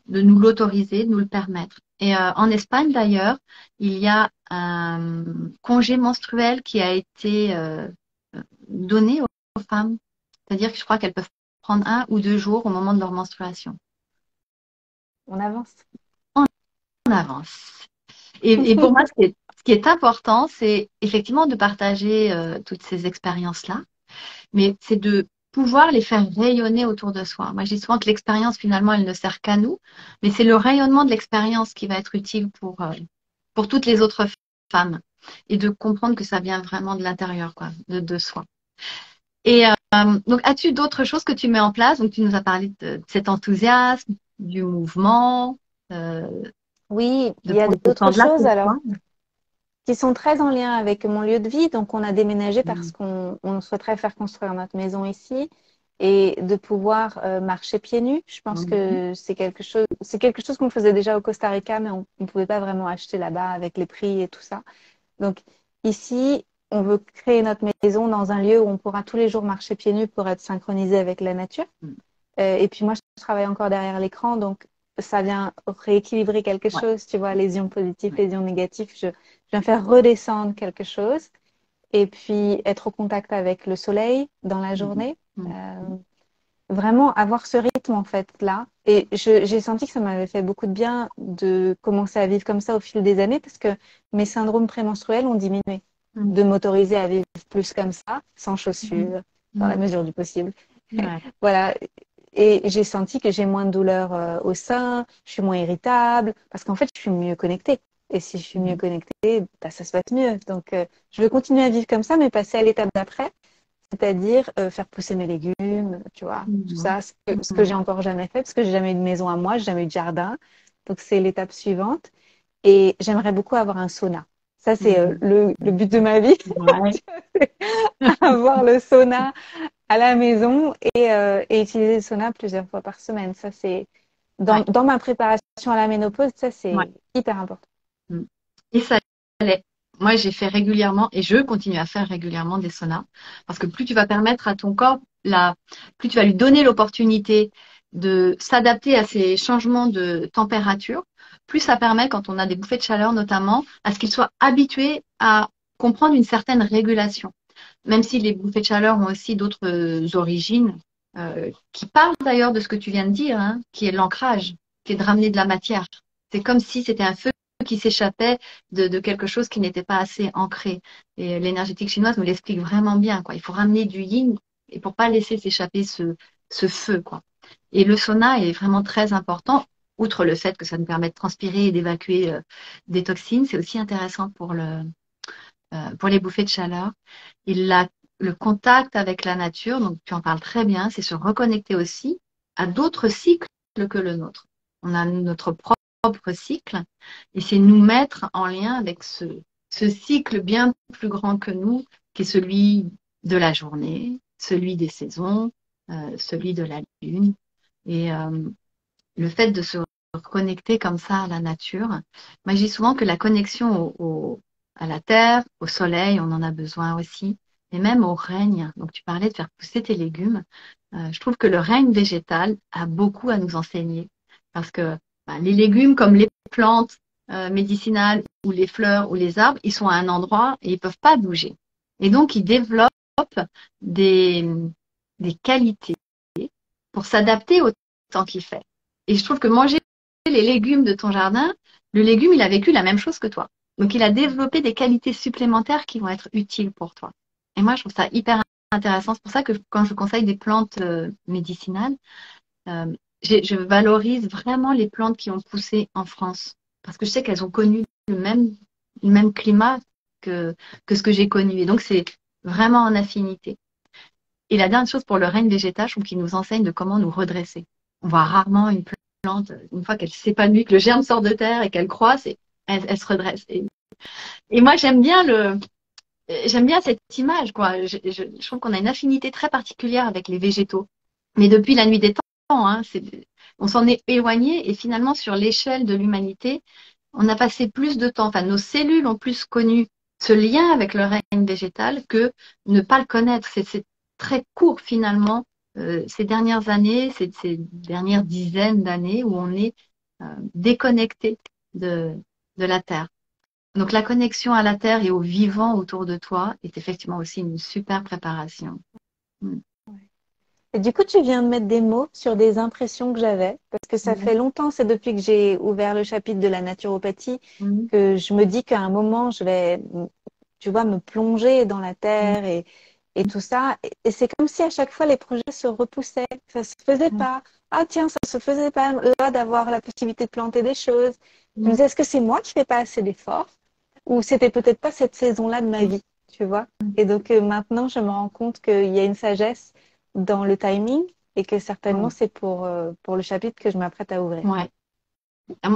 nous l'autoriser, de nous le permettre. Et en Espagne, d'ailleurs, il y a un congé menstruel qui a été donné aux femmes. C'est-à-dire que je crois qu'elles peuvent prendre 1 ou 2 jours au moment de leur menstruation. On avance. On avance. Et pour moi, ce qui est important, c'est effectivement de partager toutes ces expériences-là, mais c'est de pouvoir les faire rayonner autour de soi. Moi, je dis souvent que l'expérience, finalement, elle ne sert qu'à nous, mais c'est le rayonnement de l'expérience qui va être utile pour toutes les autres femmes et de comprendre que ça vient vraiment de l'intérieur, quoi, de soi. Et donc, as-tu d'autres choses que tu mets en place? Donc, tu nous as parlé de cet enthousiasme, du mouvement, euh, Oui, de il y a prendre le temps d'autres de là choses pour alors toi. qui sont très en lien avec mon lieu de vie. Donc, on a déménagé parce Mm. qu'on souhaiterait faire construire notre maison ici et de pouvoir marcher pieds nus. Je pense Mhm. que c'est quelque chose qu'on faisait déjà au Costa Rica, mais on ne pouvait pas vraiment acheter là-bas avec les prix et tout ça. Donc, ici, on veut créer notre maison dans un lieu où on pourra tous les jours marcher pieds nus pour être synchronisé avec la nature. Mm. Et puis moi, je travaille encore derrière l'écran, donc ça vient rééquilibrer quelque Ouais, chose, tu vois, les ions positifs, ouais. les ions négatifs. Je viens faire redescendre quelque chose et puis être au contact avec le soleil dans la Mhm. journée. Mhm. Euh, Vraiment avoir ce rythme en fait là. Et j'ai senti que ça m'avait fait beaucoup de bien de commencer à vivre comme ça au fil des années parce que mes syndromes prémenstruels ont diminué. Mhm. De m'autoriser à vivre plus comme ça, sans Mhm. chaussures, dans la Mhm. mesure du possible. Ouais, Voilà. Et j'ai senti que j'ai moins de douleurs au sein, je suis moins irritable, parce qu'en fait, je suis mieux connectée. Et si je suis mieux mhm. connectée, bah, ça se passe mieux. Donc, je veux continuer à vivre comme ça, mais passer à l'étape d'après, c'est-à-dire faire pousser mes légumes, tu vois, tout Mhm. ça, ce que j'ai Mhm. encore jamais fait, parce que j'ai jamais eu de maison à moi, j'ai jamais eu de jardin. Donc, c'est l'étape suivante. Et j'aimerais beaucoup avoir un sauna. Ça, c'est Mhm. le but de ma vie, Ouais, avoir le sauna à la maison et utiliser le sauna plusieurs fois par semaine. Ça, c'est ouais, dans ma préparation à la ménopause, ça, ouais. c'est hyper important. Mhm. Et ça l'est. Moi, j'ai fait régulièrement et je continue à faire régulièrement des saunas parce que plus tu vas permettre à ton corps, plus tu vas lui donner l'opportunité de s'adapter à ces changements de température, plus ça permet, quand on a des bouffées de chaleur notamment, à ce qu'il soit habitué à comprendre une certaine régulation. Même si les bouffées de chaleur ont aussi d'autres origines, qui parlent d'ailleurs de ce que tu viens de dire, hein, qui est l'ancrage, qui est de ramener de la matière. C'est comme si c'était un feu qui s'échappait de quelque chose qui n'était pas assez ancré. Et l'énergétique chinoise nous l'explique vraiment bien, quoi. Il faut ramener du yin et pour pas laisser s'échapper ce feu, quoi. Et le sauna est vraiment très important. Outre le fait que ça nous permet de transpirer et d'évacuer des toxines, c'est aussi intéressant pour les bouffées de chaleur. Et le contact avec la nature, donc tu en parles très bien, c'est se reconnecter aussi à d'autres cycles que le nôtre. On a notre propre cycle et c'est nous mettre en lien avec ce cycle bien plus grand que nous, qui est celui de la journée, celui des saisons, celui de la lune. Et le fait de se reconnecter comme ça à la nature, moi je dis souvent que la connexion à la terre, au soleil, on en a besoin aussi. et même au règne. Donc, tu parlais de faire pousser tes légumes. Je trouve que le règne végétal a beaucoup à nous enseigner parce que les légumes, comme les plantes médicinales ou les fleurs ou les arbres, ils sont à un endroit et ils peuvent pas bouger. Et donc, ils développent des, des qualités pour s'adapter au temps qu'il fait. Et je trouve que manger les légumes de ton jardin, le légume, il a vécu la même chose que toi. Donc, il a développé des qualités supplémentaires qui vont être utiles pour toi. Et moi, je trouve ça hyper intéressant. C'est pour ça que quand je conseille des plantes médicinales, euh, je valorise vraiment les plantes qui ont poussé en France. Parce que je sais qu'elles ont connu le même climat que ce que j'ai connu. Et donc, c'est vraiment en affinité. Et la dernière chose pour le règne végétal, je trouve qu'il nous enseigne de comment nous redresser. On voit rarement une plante, une fois qu'elle s'épanouit, que le germe sort de terre et qu'elle croisse, elle se redresse. Et moi, j'aime bien cette image, quoi. Je trouve qu'on a une affinité très particulière avec les végétaux. Mais depuis la nuit des temps, hein, on s'en est éloigné et finalement, sur l'échelle de l'humanité, on a passé plus de temps, enfin, nos cellules ont plus connu ce lien avec le règne végétal que ne pas le connaître. C'est très court finalement, ces dernières années, ces dernières dizaines d'années où on est déconnecté de la Terre. Donc la connexion à la Terre et au vivant autour de toi est effectivement aussi une super préparation. Mm. Et du coup, tu viens de mettre des mots sur des impressions que j'avais, parce que ça fait longtemps, c'est depuis que j'ai ouvert le chapitre de la naturopathie, Mm. que je me dis qu'à un moment, je vais, tu vois, me plonger dans la Mm. terre et tout ça. Et c'est comme si à chaque fois, les projets se repoussaient. Ça se faisait Mm. pas. Ah tiens, ça se faisait pas là d'avoir la possibilité de planter des choses. Je me Mm. disais, est-ce que c'est moi qui fais pas assez d'efforts ou c'était peut-être pas cette saison-là de ma vie, tu vois? Et donc maintenant, je me rends compte qu'il y a une sagesse dans le timing et que certainement Ouais. c'est pour le chapitre que je m'apprête à ouvrir. Ouais.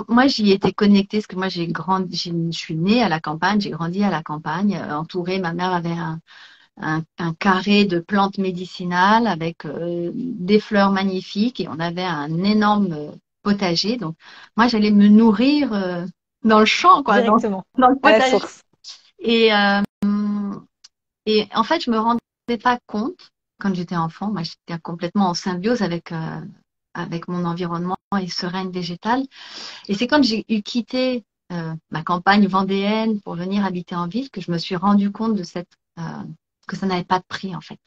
Moi, j'y étais connectée parce que moi, je suis née à la campagne, j'ai grandi à la campagne, entourée. Ma mère avait un carré de plantes médicinales avec des fleurs magnifiques et on avait un énorme potager. Donc, moi, j'allais me nourrir dans le champ, quoi, Directement dans le à la potager. source. Et, et en fait, je me rendais pas compte quand j'étais enfant. Moi, j'étais complètement en symbiose avec mon environnement et ce règne végétal. Et c'est quand j'ai eu quitté ma campagne vendéenne pour venir habiter en ville que je me suis rendu compte de que ça n'avait pas de prix en fait.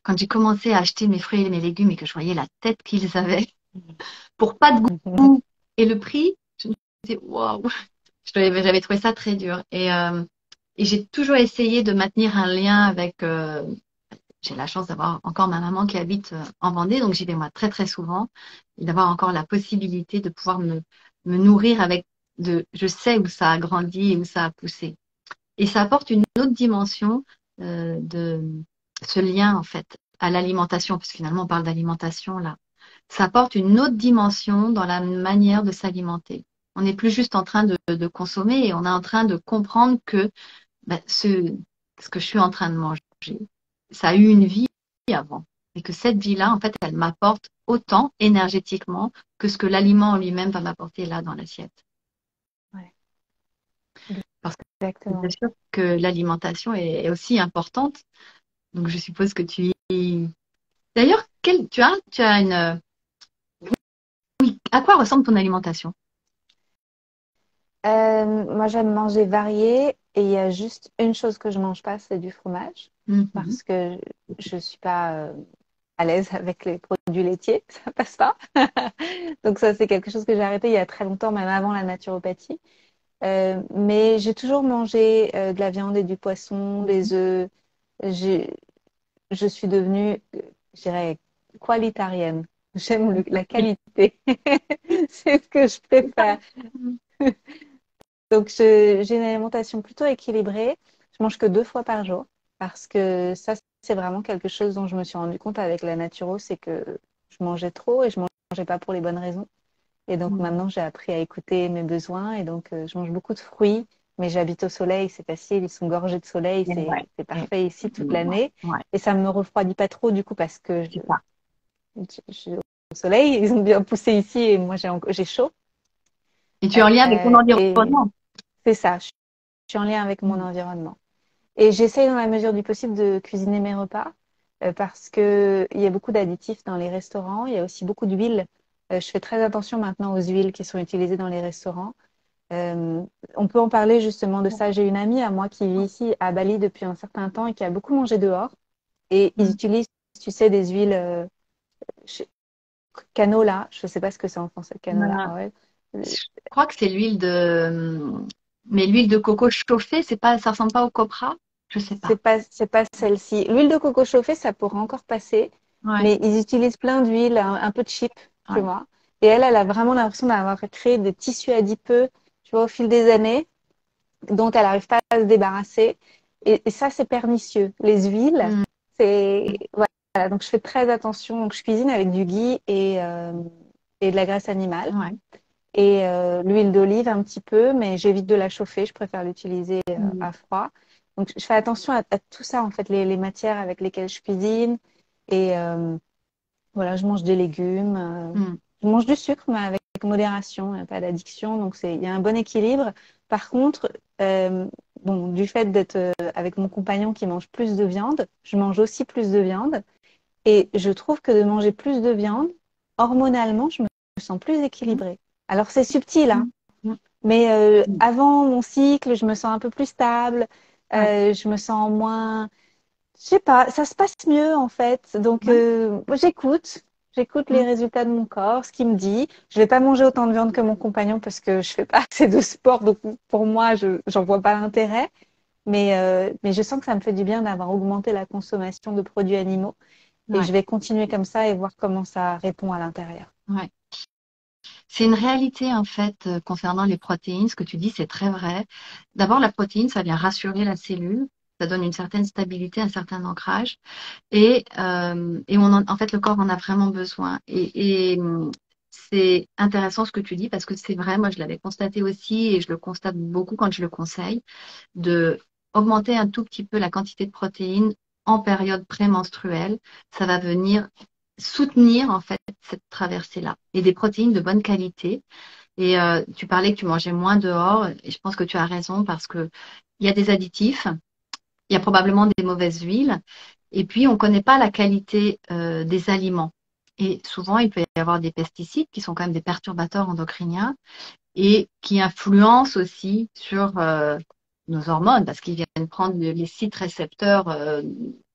Quand j'ai commencé à acheter mes fruits et mes légumes et que je voyais la tête qu'ils avaient pour pas de goût et le prix, je me disais waouh, j'avais trouvé ça très dur. Et j'ai toujours essayé de maintenir un lien avec. J'ai la chance d'avoir encore ma maman qui habite en Vendée, donc j'y vais moi très très souvent et d'avoir encore la possibilité de pouvoir me nourrir avec je sais où ça a grandi et où ça a poussé. Et ça apporte une autre dimension de ce lien en fait à l'alimentation, parce que finalement on parle d'alimentation là. Ça apporte une autre dimension dans la manière de s'alimenter. On n'est plus juste en train de consommer et on est en train de comprendre que ce que je suis en train de manger, ça a eu une vie avant. Et que cette vie-là, en fait, elle m'apporte autant énergétiquement que ce que l'aliment en lui-même va m'apporter là dans l'assiette. Ouais, Parce que bien exactement. sûr que l'alimentation est aussi importante. Donc je suppose que tu y... D'ailleurs, tu as une... Oui, à quoi ressemble ton alimentation? Moi, j'aime manger varié et il y a juste une chose que je mange pas, c'est du fromage Mhm. parce que je suis pas à l'aise avec les produits laitiers, ça passe pas. Donc ça, c'est quelque chose que j'ai arrêté il y a très longtemps, même avant la naturopathie. Mais j'ai toujours mangé de la viande et du poisson, des œufs. J'ai- Je suis devenue, je dirais, qualitarienne. J'aime la qualité. C'est ce que je préfère. Donc, j'ai une alimentation plutôt équilibrée. Je mange que 2 fois par jour parce que ça, c'est vraiment quelque chose dont je me suis rendu compte avec la naturo, c'est que je mangeais trop et je mangeais pas pour les bonnes raisons. Et donc maintenant, j'ai appris à écouter mes besoins et donc je mange beaucoup de fruits, mais j'habite au soleil, c'est facile, ils sont gorgés de soleil, Ouais, c'est ouais, parfait ici toute ouais, l'année ouais, et ça me refroidit pas trop du coup parce que c'est ça. je suis au soleil, ils ont bien poussé ici et moi j'ai chaud. Et tu es en lien avec ton Et environnement. c'est ça, je suis en lien avec mon Mm. environnement. Et j'essaye dans la mesure du possible de cuisiner mes repas parce que il y a beaucoup d'additifs dans les restaurants. Il y a aussi beaucoup d'huile. Je fais très attention maintenant aux huiles qui sont utilisées dans les restaurants. Euh, on peut en parler justement de ça. J'ai une amie à moi qui vit ici à Bali depuis un certain temps et qui a beaucoup mangé dehors. Et ils Mm. utilisent, tu sais, des huiles chez- canola. Je ne sais pas ce que c'est en français, canola Voilà. oil. Je crois que c'est l'huile mais l'huile de coco chauffée, c'est pas, ça ressemble pas au copra? Je sais pas. C'est pas celle-ci. L'huile de coco chauffée, ça pourrait encore passer, Ouais, mais ils utilisent plein d'huiles, un peu cheap, tu ouais, vois. Et elle a vraiment l'impression d'avoir créé des tissus adipeux, tu vois, au fil des années, dont elle n'arrive pas à se débarrasser. Et ça, c'est pernicieux. Les huiles, Mm. c'est voilà. Donc je fais très attention. Donc je cuisine avec du ghee et de la graisse animale Ouais. et l'huile d'olive un petit peu, mais j'évite de la chauffer. Je préfère l'utiliser Mm. à froid. Donc, je fais attention à tout ça, en fait, les matières avec lesquelles je cuisine. Et voilà, je mange des légumes. Mm. Je mange du sucre, mais avec modération, il n'y a pas d'addiction. Donc, il y a un bon équilibre. Par contre, euh, bon, du fait d'être avec mon compagnon qui mange plus de viande, je mange aussi plus de viande. Et je trouve que de manger plus de viande, hormonalement, je me sens plus équilibrée. Alors, c'est subtil, hein, Mm. Mm. mais Mm. avant mon cycle, je me sens un peu plus stable, Ouais, je me sens moins, je sais pas, ça se passe mieux en fait. Donc ouais, moi, j'écoute les mm. résultats de mon corps, ce qu'il me dit. Je vais pas manger autant de viande que mon compagnon parce que je fais pas assez de sport, donc pour moi, j'en vois pas l'intérêt. Mais je sens que ça me fait du bien d'avoir augmenté la consommation de produits animaux et Ouais, je vais continuer comme ça et voir comment ça répond à l'intérieur. ouais. C'est une réalité en fait concernant les protéines. Ce que tu dis, c'est très vrai. D'abord, la protéine, ça vient rassurer la cellule. Ça donne une certaine stabilité, un certain ancrage. Et en fait, le corps en a vraiment besoin. C'est intéressant ce que tu dis parce que c'est vrai, moi je l'avais constaté aussi et je le constate beaucoup quand je le conseille, de augmenter un tout petit peu la quantité de protéines en période prémenstruelle. Ça va venir soutenir en fait cette traversée-là. Et des protéines de bonne qualité. Et tu parlais que tu mangeais moins dehors et je pense que tu as raison parce que il y a des additifs, il y a probablement des mauvaises huiles. Et puis, on ne connaît pas la qualité des aliments. Et souvent, il peut y avoir des pesticides qui sont quand même des perturbateurs endocriniens et qui influencent aussi sur nos hormones parce qu'ils viennent prendre les sites récepteurs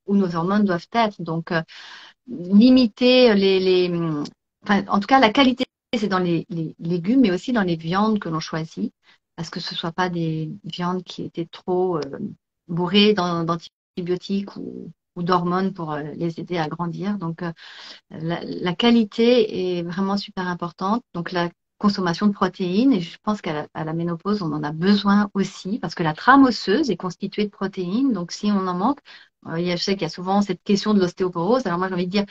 où nos hormones doivent être. Donc, limiter enfin, en tout cas, la qualité, c'est dans les légumes, mais aussi dans les viandes que l'on choisit, parce que ce ne soit pas des viandes qui étaient trop bourrées d'antibiotiques ou d'hormones pour les aider à grandir. Donc, la qualité est vraiment super importante. Donc, la consommation de protéines, et je pense qu'à la ménopause, on en a besoin aussi, parce que la trame osseuse est constituée de protéines. Donc, si on en manque, je sais qu'il y a souvent cette question de l'ostéoporose. Alors, moi, j'ai envie de dire,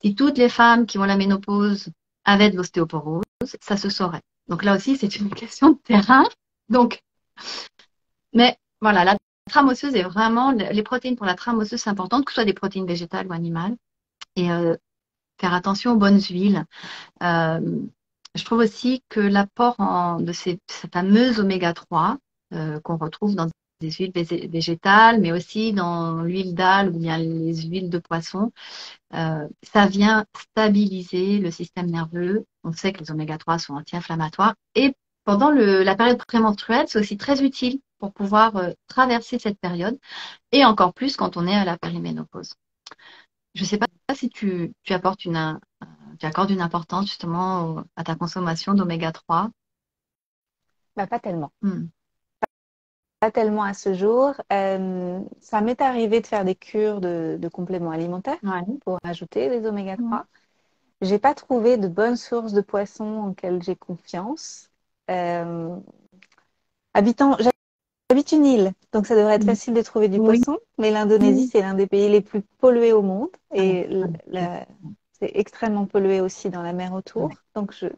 si toutes les femmes qui ont la ménopause avaient de l'ostéoporose, ça se saurait. Donc, là aussi, c'est une question de terrain. Donc, mais voilà, la trame osseuse est vraiment, les protéines pour la trame osseuse, c'est important, que ce soit des protéines végétales ou animales. Et faire attention aux bonnes huiles. Euh, je trouve aussi que l'apport de ces fameuses oméga 3 qu'on retrouve dans des huiles végétales, mais aussi dans l'huile d'algue ou bien les huiles de poisson, ça vient stabiliser le système nerveux. On sait que les oméga 3 sont anti-inflammatoires. Et pendant la période prémenstruelle, c'est aussi très utile pour pouvoir traverser cette période, et encore plus quand on est à la périménopause. Je ne sais pas si tu apportes tu accordes une importance justement à ta consommation d'oméga 3. Bah, pas tellement. Hmm. Pas tellement à ce jour. Ça m'est arrivé de faire des cures de compléments alimentaires Ouais. pour ajouter des Ouais. oméga 3. J'ai pas trouvé de bonnes sources de poissons en lesquelles j'ai confiance. Euh, habitant, j'habite une île, donc ça devrait être Hmm. facile de trouver du Oui. poisson, mais l'Indonésie, Oui. c'est l'un des pays les plus pollués au monde Ah, et ah, ok. c'est extrêmement pollué aussi dans la mer Ouais. autour. Donc, j'ai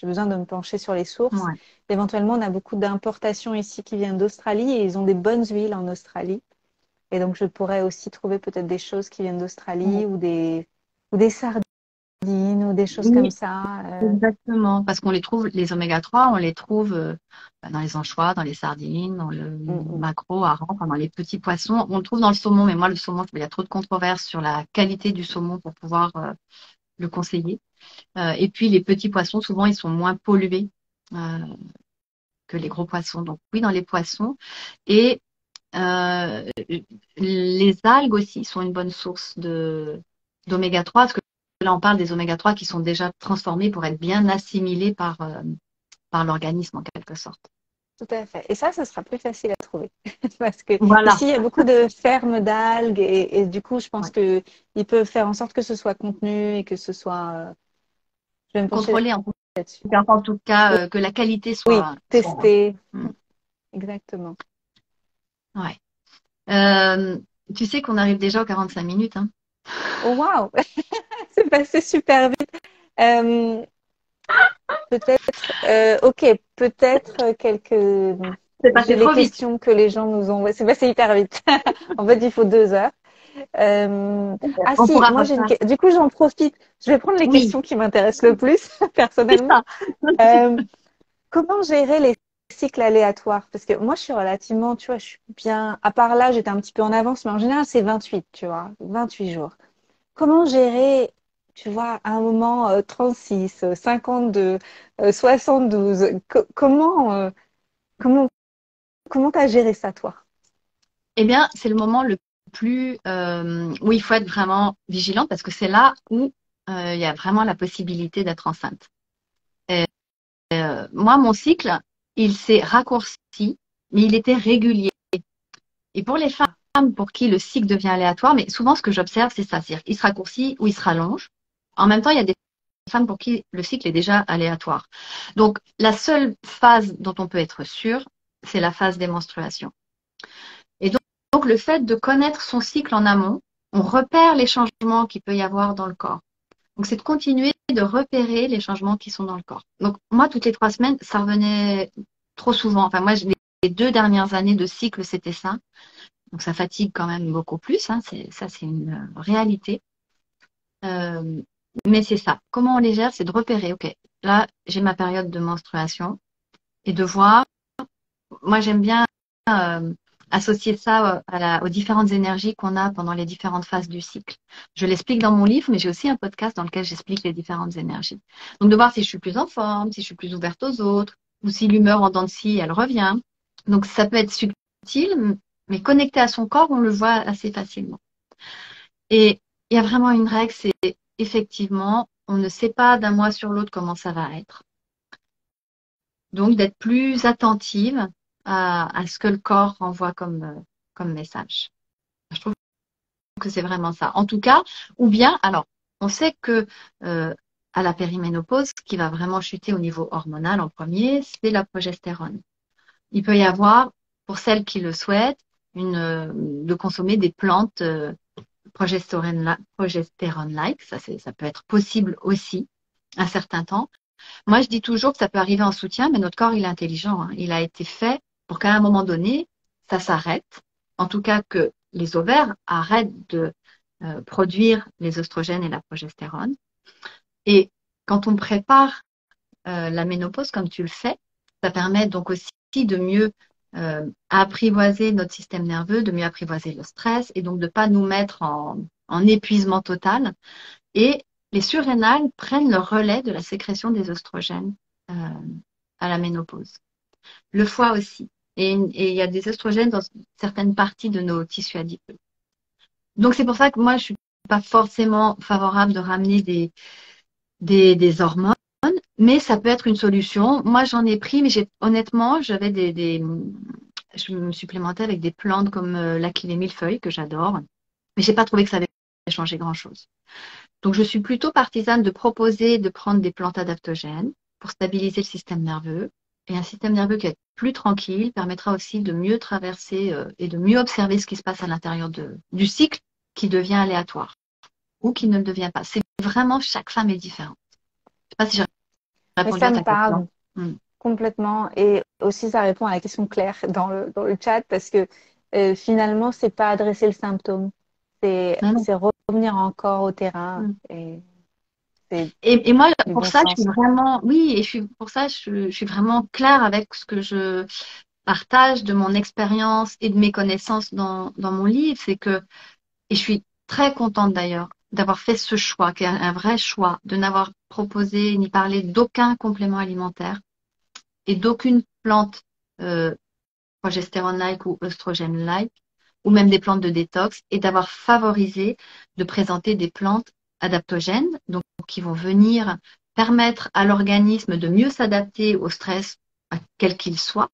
besoin de me pencher sur les sources. Ouais. Éventuellement, on a beaucoup d'importations ici qui viennent d'Australie et ils ont des bonnes huiles en Australie. Et donc, je pourrais aussi trouver peut-être des choses qui viennent Ouais. d'Australie ou des sardines ou des choses comme Oui, ça. exactement. Parce qu'on les trouve, les oméga 3, on les trouve dans les anchois, dans les sardines, dans le Mm, mm. maquereau, hareng, enfin, dans les petits poissons. On le trouve dans le saumon, mais moi, le saumon, il y a trop de controverses sur la qualité du saumon pour pouvoir le conseiller. Et puis, les petits poissons, souvent, ils sont moins pollués euh, que les gros poissons. Donc, oui, dans les poissons. Et euh, les algues aussi sont une bonne source d'oméga 3, parce que là, on parle des oméga 3 qui sont déjà transformés pour être bien assimilés par l'organisme, en quelque sorte. Tout à fait. Et ça sera plus facile à trouver. Parce que Voilà. ici, il y a beaucoup de fermes d'algues et du coup, je pense Ouais. que ils peuvent faire en sorte que ce soit contenu et que ce soit. Je vais me pencher Contrôler là-dessus. en tout cas que la qualité Oui, soit là. tester. Mm. Exactement. Ouais. Euh, Tu sais qu'on arrive déjà aux 45 minutes, hein. Oh, waouh! C'est passé super vite. Euh, peut-être, ok, peut-être quelques. C'est J'ai passé les trop vite. questions que les gens nous envoient. C'est passé hyper vite. En fait, il faut 2 heures. Ah On si, pourra moi j'ai une refaire. question. Du coup, j'en profite. Je vais prendre les Oui, questions qui m'intéressent le plus, c'est personnellement. ça. Euh, Comment gérer les cycles aléatoires? Parce que moi, je suis relativement, tu vois, je suis bien. À part là, j'étais un petit peu en avance, mais en général, c'est 28, tu vois, 28 jours. Comment gérer, tu vois, à un moment 36, 52, 72? Comment, comment t'as géré ça, toi? Eh bien, c'est le moment le plus où il faut être vraiment vigilant parce que c'est là où il y a vraiment la possibilité d'être enceinte. Moi, mon cycle, il s'est raccourci, mais il était régulier. Et pour les femmes pour qui le cycle devient aléatoire, mais souvent ce que j'observe, c'est ça, c'est-à-dire qu'il se raccourcit ou il se rallonge. En même temps, il y a des femmes pour qui le cycle est déjà aléatoire. Donc, la seule phase dont on peut être sûr, c'est la phase des menstruations. Et donc, le fait de connaître son cycle en amont, on repère les changements qu'il peut y avoir dans le corps. Donc, c'est de continuer de repérer les changements qui sont dans le corps. Donc, moi, toutes les 3 semaines, ça revenait trop souvent. Enfin, moi, les 2 dernières années de cycle, c'était ça. Donc, ça fatigue quand même beaucoup plus. Hein. C'est une réalité. Euh, mais c'est ça. Comment on les gère, c'est de repérer. OK, là, j'ai ma période de menstruation et de voir. Moi, j'aime bien euh, associer ça aux différentes énergies qu'on a pendant les différentes phases du cycle. Je l'explique dans mon livre, mais j'ai aussi un podcast dans lequel j'explique les différentes énergies. Donc, de voir si je suis plus en forme, si je suis plus ouverte aux autres, ou si l'humeur en dents de scie, elle revient. Donc, ça peut être subtil, mais connecté à son corps, on le voit assez facilement. Et il y a vraiment une règle, c'est effectivement, on ne sait pas d'un mois sur l'autre comment ça va être. Donc, d'être plus attentive à ce que le corps renvoie comme message. Je trouve que c'est vraiment ça. En tout cas, ou bien, alors, on sait que euh, à la périménopause, ce qui va vraiment chuter au niveau hormonal en premier, c'est la progestérone. Il peut y avoir, pour celles qui le souhaitent, de consommer des plantes progestérone-like. Ça peut être possible aussi un certain temps. Moi, je dis toujours que ça peut arriver en soutien, mais notre corps, il est intelligent, hein. Il a été fait pour qu'à un moment donné, ça s'arrête. En tout cas, que les ovaires arrêtent de produire les oestrogènes et la progestérone. Et quand on prépare la ménopause, comme tu le fais, ça permet donc aussi de mieux apprivoiser notre système nerveux, de mieux apprivoiser le stress et donc de ne pas nous mettre en épuisement total. Et les surrénales prennent le relais de la sécrétion des oestrogènes euh, à la ménopause. Le foie aussi. Et il y a des oestrogènes dans certaines parties de nos tissus adipeux. Donc c'est pour ça que moi, je suis pas forcément favorable de ramener des hormones, mais ça peut être une solution. Moi, j'en ai pris, mais honnêtement, je me supplémentais avec des plantes comme l'achillée millefeuille, que j'adore, mais j'ai pas trouvé que ça avait changé grand-chose. Donc, je suis plutôt partisane de proposer de prendre des plantes adaptogènes pour stabiliser le système nerveux. Et un système nerveux qui est plus tranquille permettra aussi de mieux traverser et de mieux observer ce qui se passe à l'intérieur du cycle qui devient aléatoire ou qui ne le devient pas. C'est vraiment, chaque femme est différente. Je ne sais pas si j'ai Mais répondu ça à me ta question. parle complètement. Et aussi, ça répond à la question Claire dans le chat parce que finalement, c'est pas adresser le symptôme. Non, non. C'est revenir encore au terrain. Et Et moi, du pour bon ça, je suis sens. vraiment, oui, et pour ça, je suis vraiment claire avec ce que je partage de mon expérience et de mes connaissances dans mon livre. C'est que, et je suis très contente d'ailleurs d'avoir fait ce choix, qui est un vrai choix, de n'avoir proposé ni parlé d'aucun complément alimentaire et d'aucune plante euh, progestérone-like ou œstrogène-like, ou même des plantes de détox, et d'avoir favorisé de présenter des plantes adaptogènes, donc qui vont venir permettre à l'organisme de mieux s'adapter au stress, quel qu'il soit,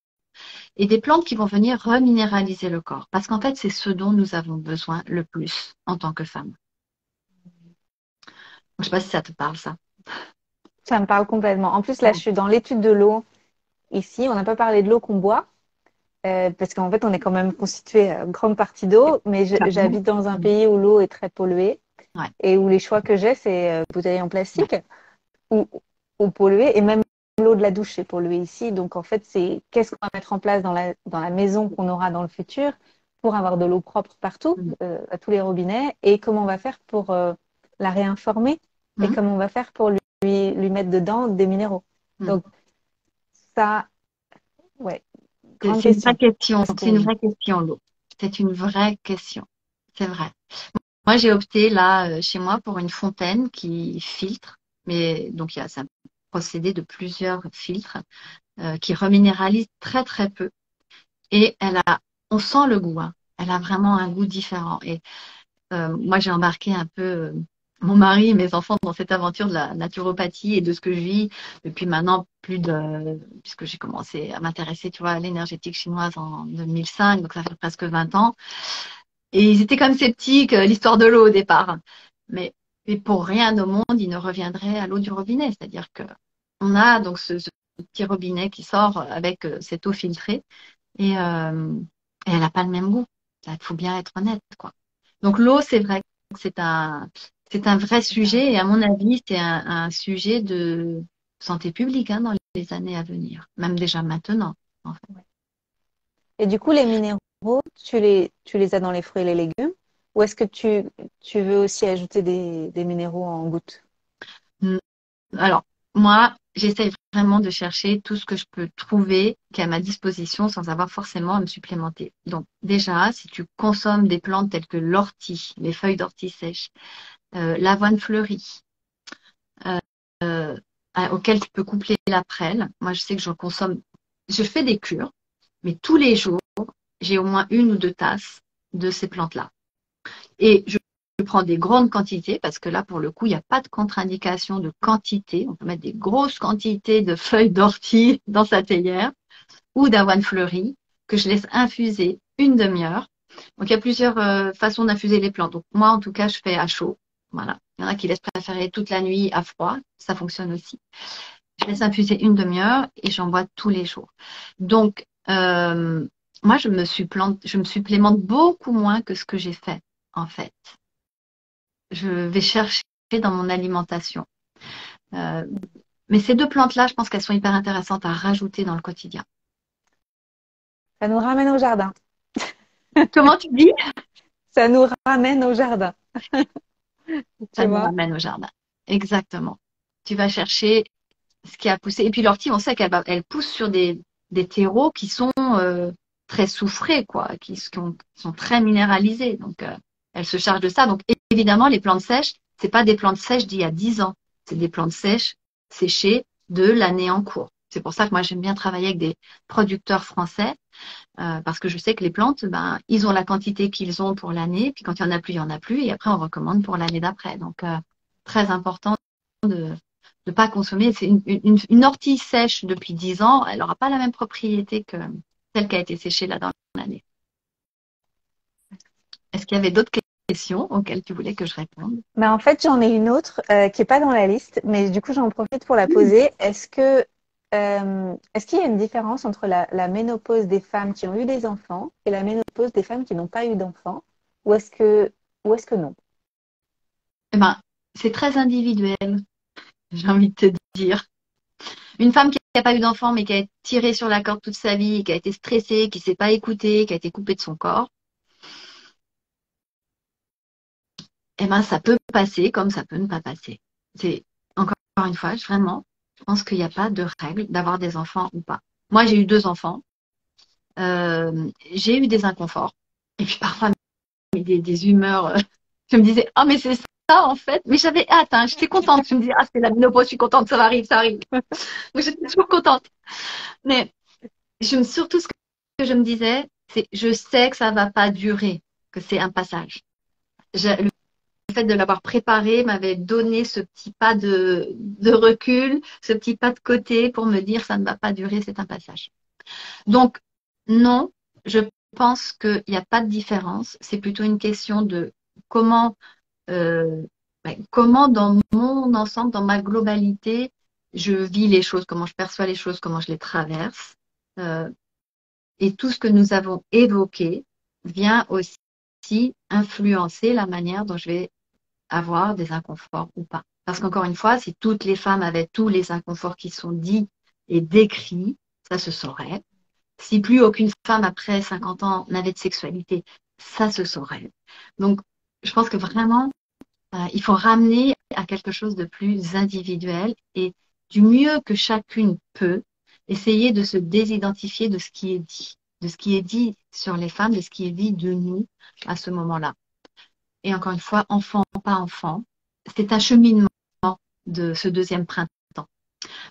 et des plantes qui vont venir reminéraliser le corps. Parce qu'en fait, c'est ce dont nous avons besoin le plus en tant que femmes. Je ne sais pas si ça te parle, ça. Ça me parle complètement. En plus, là, je suis dans l'étude de l'eau ici. On n'a pas parlé de l'eau qu'on boit, parce qu'en fait, on est quand même constitué à grande partie d'eau, mais j'habite dans un pays où l'eau est très polluée Ouais. et où les choix que j'ai, c'est bouteilles en plastique ou, ou polluées, et même l'eau de la douche est polluée ici. Donc, en fait, c'est qu'est-ce qu'on va mettre en place dans la maison qu'on aura dans le futur pour avoir de l'eau propre partout, à tous les robinets, et comment on va faire pour la réinformer et comment on va faire pour lui mettre dedans des minéraux. Donc, ça, ouais, grande C'est une vraie question. question. Qu'est-ce C'est une qu'on... vraie question, l'eau. C'est une vraie question. C'est vrai. Moi, j'ai opté là, chez moi, pour une fontaine qui filtre. Mais donc, c'est un procédé de plusieurs filtres qui reminéralise très, très peu. Et on sent le goût, hein. Elle a vraiment un goût différent. Et moi, j'ai embarqué un peu mon mari et mes enfants dans cette aventure de la naturopathie et de ce que je vis depuis maintenant puisque j'ai commencé à m'intéresser, tu vois, à l'énergétique chinoise en 2005, donc ça fait presque 20 ans. Et ils étaient quand même sceptiques, l'histoire de l'eau au départ. Mais pour rien au monde, ils ne reviendraient à l'eau du robinet. C'est-à-dire que on a donc ce petit robinet qui sort avec cette eau filtrée et elle n'a pas le même goût. Il faut bien être honnête, quoi. Donc l'eau, c'est vrai que c'est un vrai sujet et à mon avis, c'est un sujet de santé publique hein, dans les années à venir, même déjà maintenant, en fait. Et du coup, les minéraux, tu les as dans les fruits et les légumes, ou est-ce que tu veux aussi ajouter des minéraux en gouttes? Alors, moi, j'essaie vraiment de chercher tout ce que je peux trouver qui est à ma disposition sans avoir forcément à me supplémenter. Donc, déjà, si tu consommes des plantes telles que l'ortie, les feuilles d'ortie sèches, l'avoine fleurie, euh, auquel tu peux coupler la prêle. Moi, je sais que j'en consomme. Je fais des cures, mais tous les jours, j'ai au moins une ou deux tasses de ces plantes-là. Et je prends des grandes quantités parce que là, pour le coup, il n'y a pas de contre-indication de quantité. On peut mettre des grosses quantités de feuilles d'ortie dans sa théière ou d'avoine fleurie que je laisse infuser une demi-heure. Donc, il y a plusieurs façons d'infuser les plantes. Donc, moi, en tout cas, je fais à chaud. Voilà. Il y en a qui laissent préférer toute la nuit à froid. Ça fonctionne aussi. Je laisse infuser une demi-heure et j'en bois tous les jours. Donc, moi, je me supplémente beaucoup moins que ce que j'ai fait, en fait. Je vais chercher dans mon alimentation. Euh, mais ces deux plantes-là, je pense qu'elles sont hyper intéressantes à rajouter dans le quotidien. Ça nous ramène au jardin. Comment tu dis? Ça nous ramène au jardin, Ça tu nous vois? ramène au jardin. Exactement. Tu vas chercher ce qui a poussé. Et puis l'ortie, on sait elle pousse sur des terreaux qui sont très soufrés, quoi, qui sont très minéralisés. Donc, elle se charge de ça. Donc, évidemment, les plantes sèches, c'est pas des plantes sèches d'il y a 10 ans. C'est des plantes sèches, séchées de l'année en cours. C'est pour ça que moi, j'aime bien travailler avec des producteurs français, parce que je sais que les plantes, ben, ils ont la quantité qu'ils ont pour l'année. Puis quand il y en a plus, il y en a plus. Et après, on recommande pour l'année d'après. Donc, très important de ne pas consommer. C'est une ortie sèche depuis 10 ans, elle n'aura pas la même propriété que celle qui a été séchée là dans l'année. Est-ce qu'il y avait d'autres questions auxquelles tu voulais que je réponde? Mais en fait, j'en ai une autre qui est pas dans la liste, mais du coup, j'en profite pour la poser. Est-ce qu'il y a une différence entre la ménopause des femmes qui ont eu des enfants et la ménopause des femmes qui n'ont pas eu d'enfants? Ou est-ce que non? Eh ben, c'est très individuel, j'ai envie de te dire. Une femme qui n'a pas eu d'enfant, mais qui a été tirée sur la corde toute sa vie, qui a été stressée, qui ne s'est pas écoutée, qui a été coupée de son corps, eh ben, ça peut passer comme ça peut ne pas passer. une fois, vraiment, je pense qu'il n'y a pas de règle d'avoir des enfants ou pas. Moi, j'ai eu 2 enfants. J'ai eu des inconforts. Et puis parfois, des humeurs. Je me disais, ah, mais c'est ça en fait. Mais j'avais hâte, hein. J'étais contente. Je me disais, ah, c'est la ménopause, je suis contente, ça arrive, ça arrive. Donc j'étais toujours contente. Mais surtout, ce que je me disais, c'est, je sais que ça va pas durer, que c'est un passage. Le fait de l'avoir préparé m'avait donné ce petit pas de recul, ce petit pas de côté pour me dire, ça ne va pas durer, c'est un passage. Donc, non, je pense qu'il n'y a pas de différence. C'est plutôt une question de comment, euh, comment dans mon ensemble, dans ma globalité, je vis les choses, comment je perçois les choses, comment je les traverse. Euh, et tout ce que nous avons évoqué vient aussi influencer la manière dont je vais avoir des inconforts ou pas. Parce qu'encore une fois, si toutes les femmes avaient tous les inconforts qui sont dits et décrits, ça se saurait. Si plus aucune femme après 50 ans n'avait de sexualité, ça se saurait. Donc, je pense que vraiment, il faut ramener à quelque chose de plus individuel et du mieux que chacune peut, essayer de se désidentifier de ce qui est dit, de ce qui est dit sur les femmes, de ce qui est dit de nous à ce moment-là. Et encore une fois, enfant, pas enfant, c'est un cheminement de ce deuxième printemps.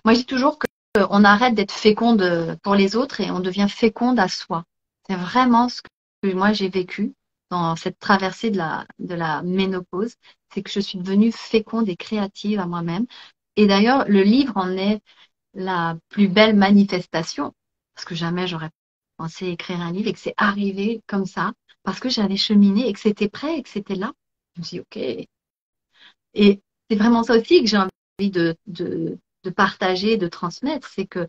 Moi, je dis toujours qu'on arrête d'être féconde pour les autres et on devient féconde à soi. C'est vraiment ce que moi j'ai vécu dans cette traversée de la ménopause, c'est que je suis devenue féconde et créative à moi-même. Et d'ailleurs, le livre en est la plus belle manifestation, parce que jamais j'aurais pensé écrire un livre et que c'est arrivé comme ça, parce que j'avais cheminé et que c'était prêt et que c'était là. Je me suis dit, OK. Et c'est vraiment ça aussi que j'ai envie de partager, de transmettre, c'est que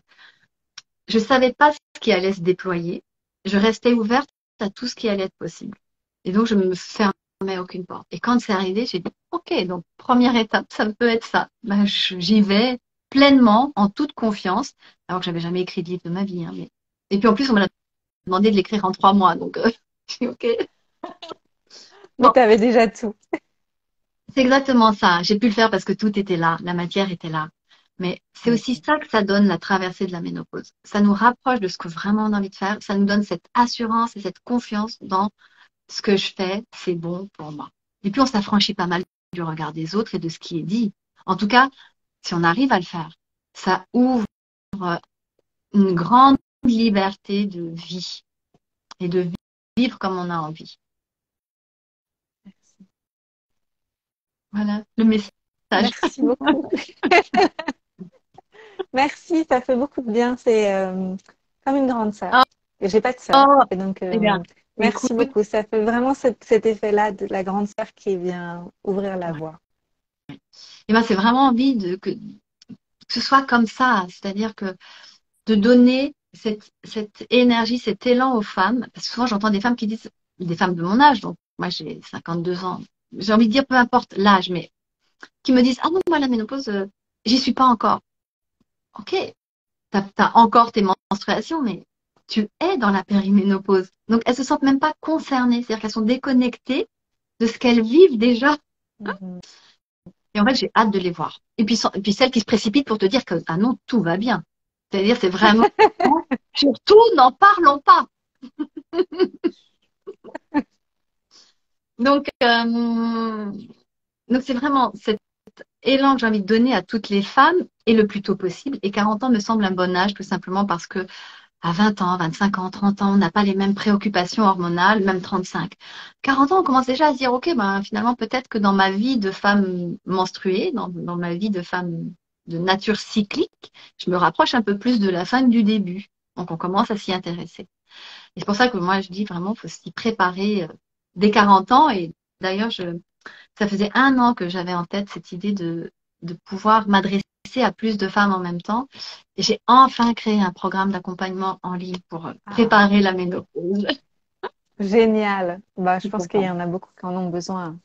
je ne savais pas ce qui allait se déployer. Je restais ouverte à tout ce qui allait être possible. Et donc, je ne me fermais aucune porte. Et quand c'est arrivé, j'ai dit, OK, donc première étape, ça peut être ça. Ben, j'y vais pleinement, en toute confiance, alors que j'avais jamais écrit de livre de ma vie. Hein, mais... Et puis en plus, on m'a demandé de l'écrire en 3 mois. Donc, j'ai dit, OK. Mais Bon, tu avais déjà tout. c'est exactement ça. J'ai pu le faire parce que tout était là, la matière était là. Mais c'est aussi ça que ça donne la traversée de la ménopause. Ça nous rapproche de ce que vraiment on a envie de faire. Ça nous donne cette assurance et cette confiance dans ce que je fais, c'est bon pour moi. Et puis on s'affranchit pas mal du regard des autres et de ce qui est dit. En tout cas, si on arrive à le faire, ça ouvre une grande liberté de vie et de vivre comme on a envie. Voilà le message. Merci beaucoup. Merci, ça fait beaucoup de bien. C'est comme une grande sœur. Oh, Et j'ai pas de sœur. oh, Et donc, eh bien, merci écoute, beaucoup. Ça fait vraiment cet effet-là de la grande sœur qui vient ouvrir la ouais. voie. Eh ben, c'est vraiment envie que ce soit comme ça, c'est-à-dire que de donner cette énergie, cet élan aux femmes, parce que souvent j'entends des femmes qui disent, des femmes de mon âge, donc moi j'ai 52 ans, j'ai envie de dire peu importe l'âge, mais qui me disent, ah non, moi la ménopause, j'y suis pas encore. Ok, t'as encore tes menstruations, mais tu es dans la périménopause. Donc elles se sentent même pas concernées, c'est-à-dire qu'elles sont déconnectées de ce qu'elles vivent déjà. Mhm. Et en fait, j'ai hâte de les voir. Et puis celles qui se précipitent pour te dire que, ah non, tout va bien. C'est-à-dire, c'est vraiment, surtout, n'en parlons pas. Donc, donc c'est vraiment cet élan que j'ai envie de donner à toutes les femmes et le plus tôt possible. Et 40 ans me semble un bon âge, tout simplement parce que à 20 ans, 25 ans, 30 ans, on n'a pas les mêmes préoccupations hormonales, même 35. 40 ans, on commence déjà à se dire, OK, ben, finalement, peut-être que dans ma vie de femme menstruée, dans ma vie de femme de nature cyclique, je me rapproche un peu plus de la fin que du début. Donc, on commence à s'y intéresser. Et c'est pour ça que moi, je dis vraiment, il faut s'y préparer dès 40 ans. Et d'ailleurs, ça faisait 1 an que j'avais en tête cette idée de pouvoir m'adresser à plus de femmes en même temps. Et j'ai enfin créé un programme d'accompagnement en ligne pour Ah, préparer la ménopause. génial. Bah, je C'est pense pour qu'il ça. y en a beaucoup qui en ont besoin.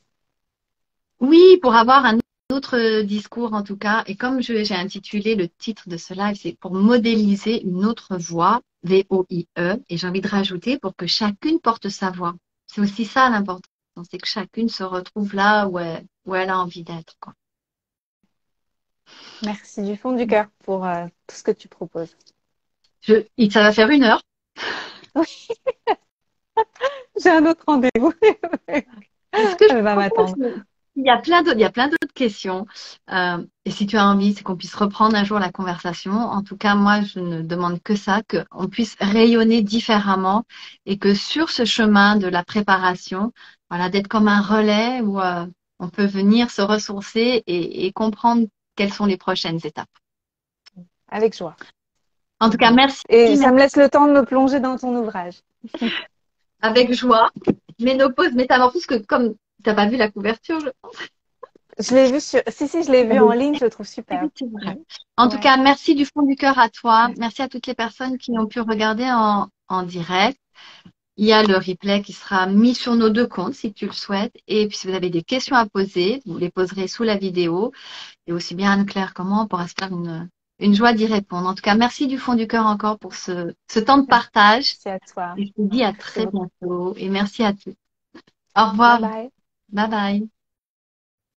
Oui, pour avoir un autre discours en tout cas. Et comme j'ai intitulé le titre de ce live, c'est pour modéliser une autre voix, VOIE. Et j'ai envie de rajouter pour que chacune porte sa voix. C'est aussi ça l'important, c'est que chacune se retrouve là où elle a envie d'être, quoi. Merci du fond du cœur pour tout ce que tu proposes. Ça va faire 1 heure. J'ai un autre rendez-vous. Ce que je Elle va propose, m'attendre. il y a plein d'autres questions. Et si tu as envie, c'est qu'on puisse reprendre un jour la conversation. En tout cas, moi, je ne demande que ça, qu'on puisse rayonner différemment et que sur ce chemin de la préparation, voilà, d'être comme un relais où on peut venir se ressourcer et comprendre quelles sont les prochaines étapes. Avec joie. En tout cas, merci, Et ça merci, me laisse le temps de me plonger dans ton ouvrage. avec joie. Ménopause, métamorphose, que comme tu n'as pas vu la couverture, Je l'ai vu sur. Si, si, je l'ai vu en ligne, je le trouve superbe. c'est vrai. Mm. En tout Ouais. cas, merci du fond du cœur à toi. Merci. Merci à toutes les personnes qui ont pu regarder en direct. Il y a le replay qui sera mis sur nos 2 comptes si tu le souhaites. Et puis, si vous avez des questions à poser, vous les poserez sous la vidéo. Et aussi bien Anne-Claire comment on pourra se faire une joie d'y répondre. En tout cas, merci du fond du cœur encore pour ce temps de partage. Merci à toi. Et je vous dis à Merci très beaucoup. bientôt. Et merci à tous. Au Bye revoir. bye. Bye bye.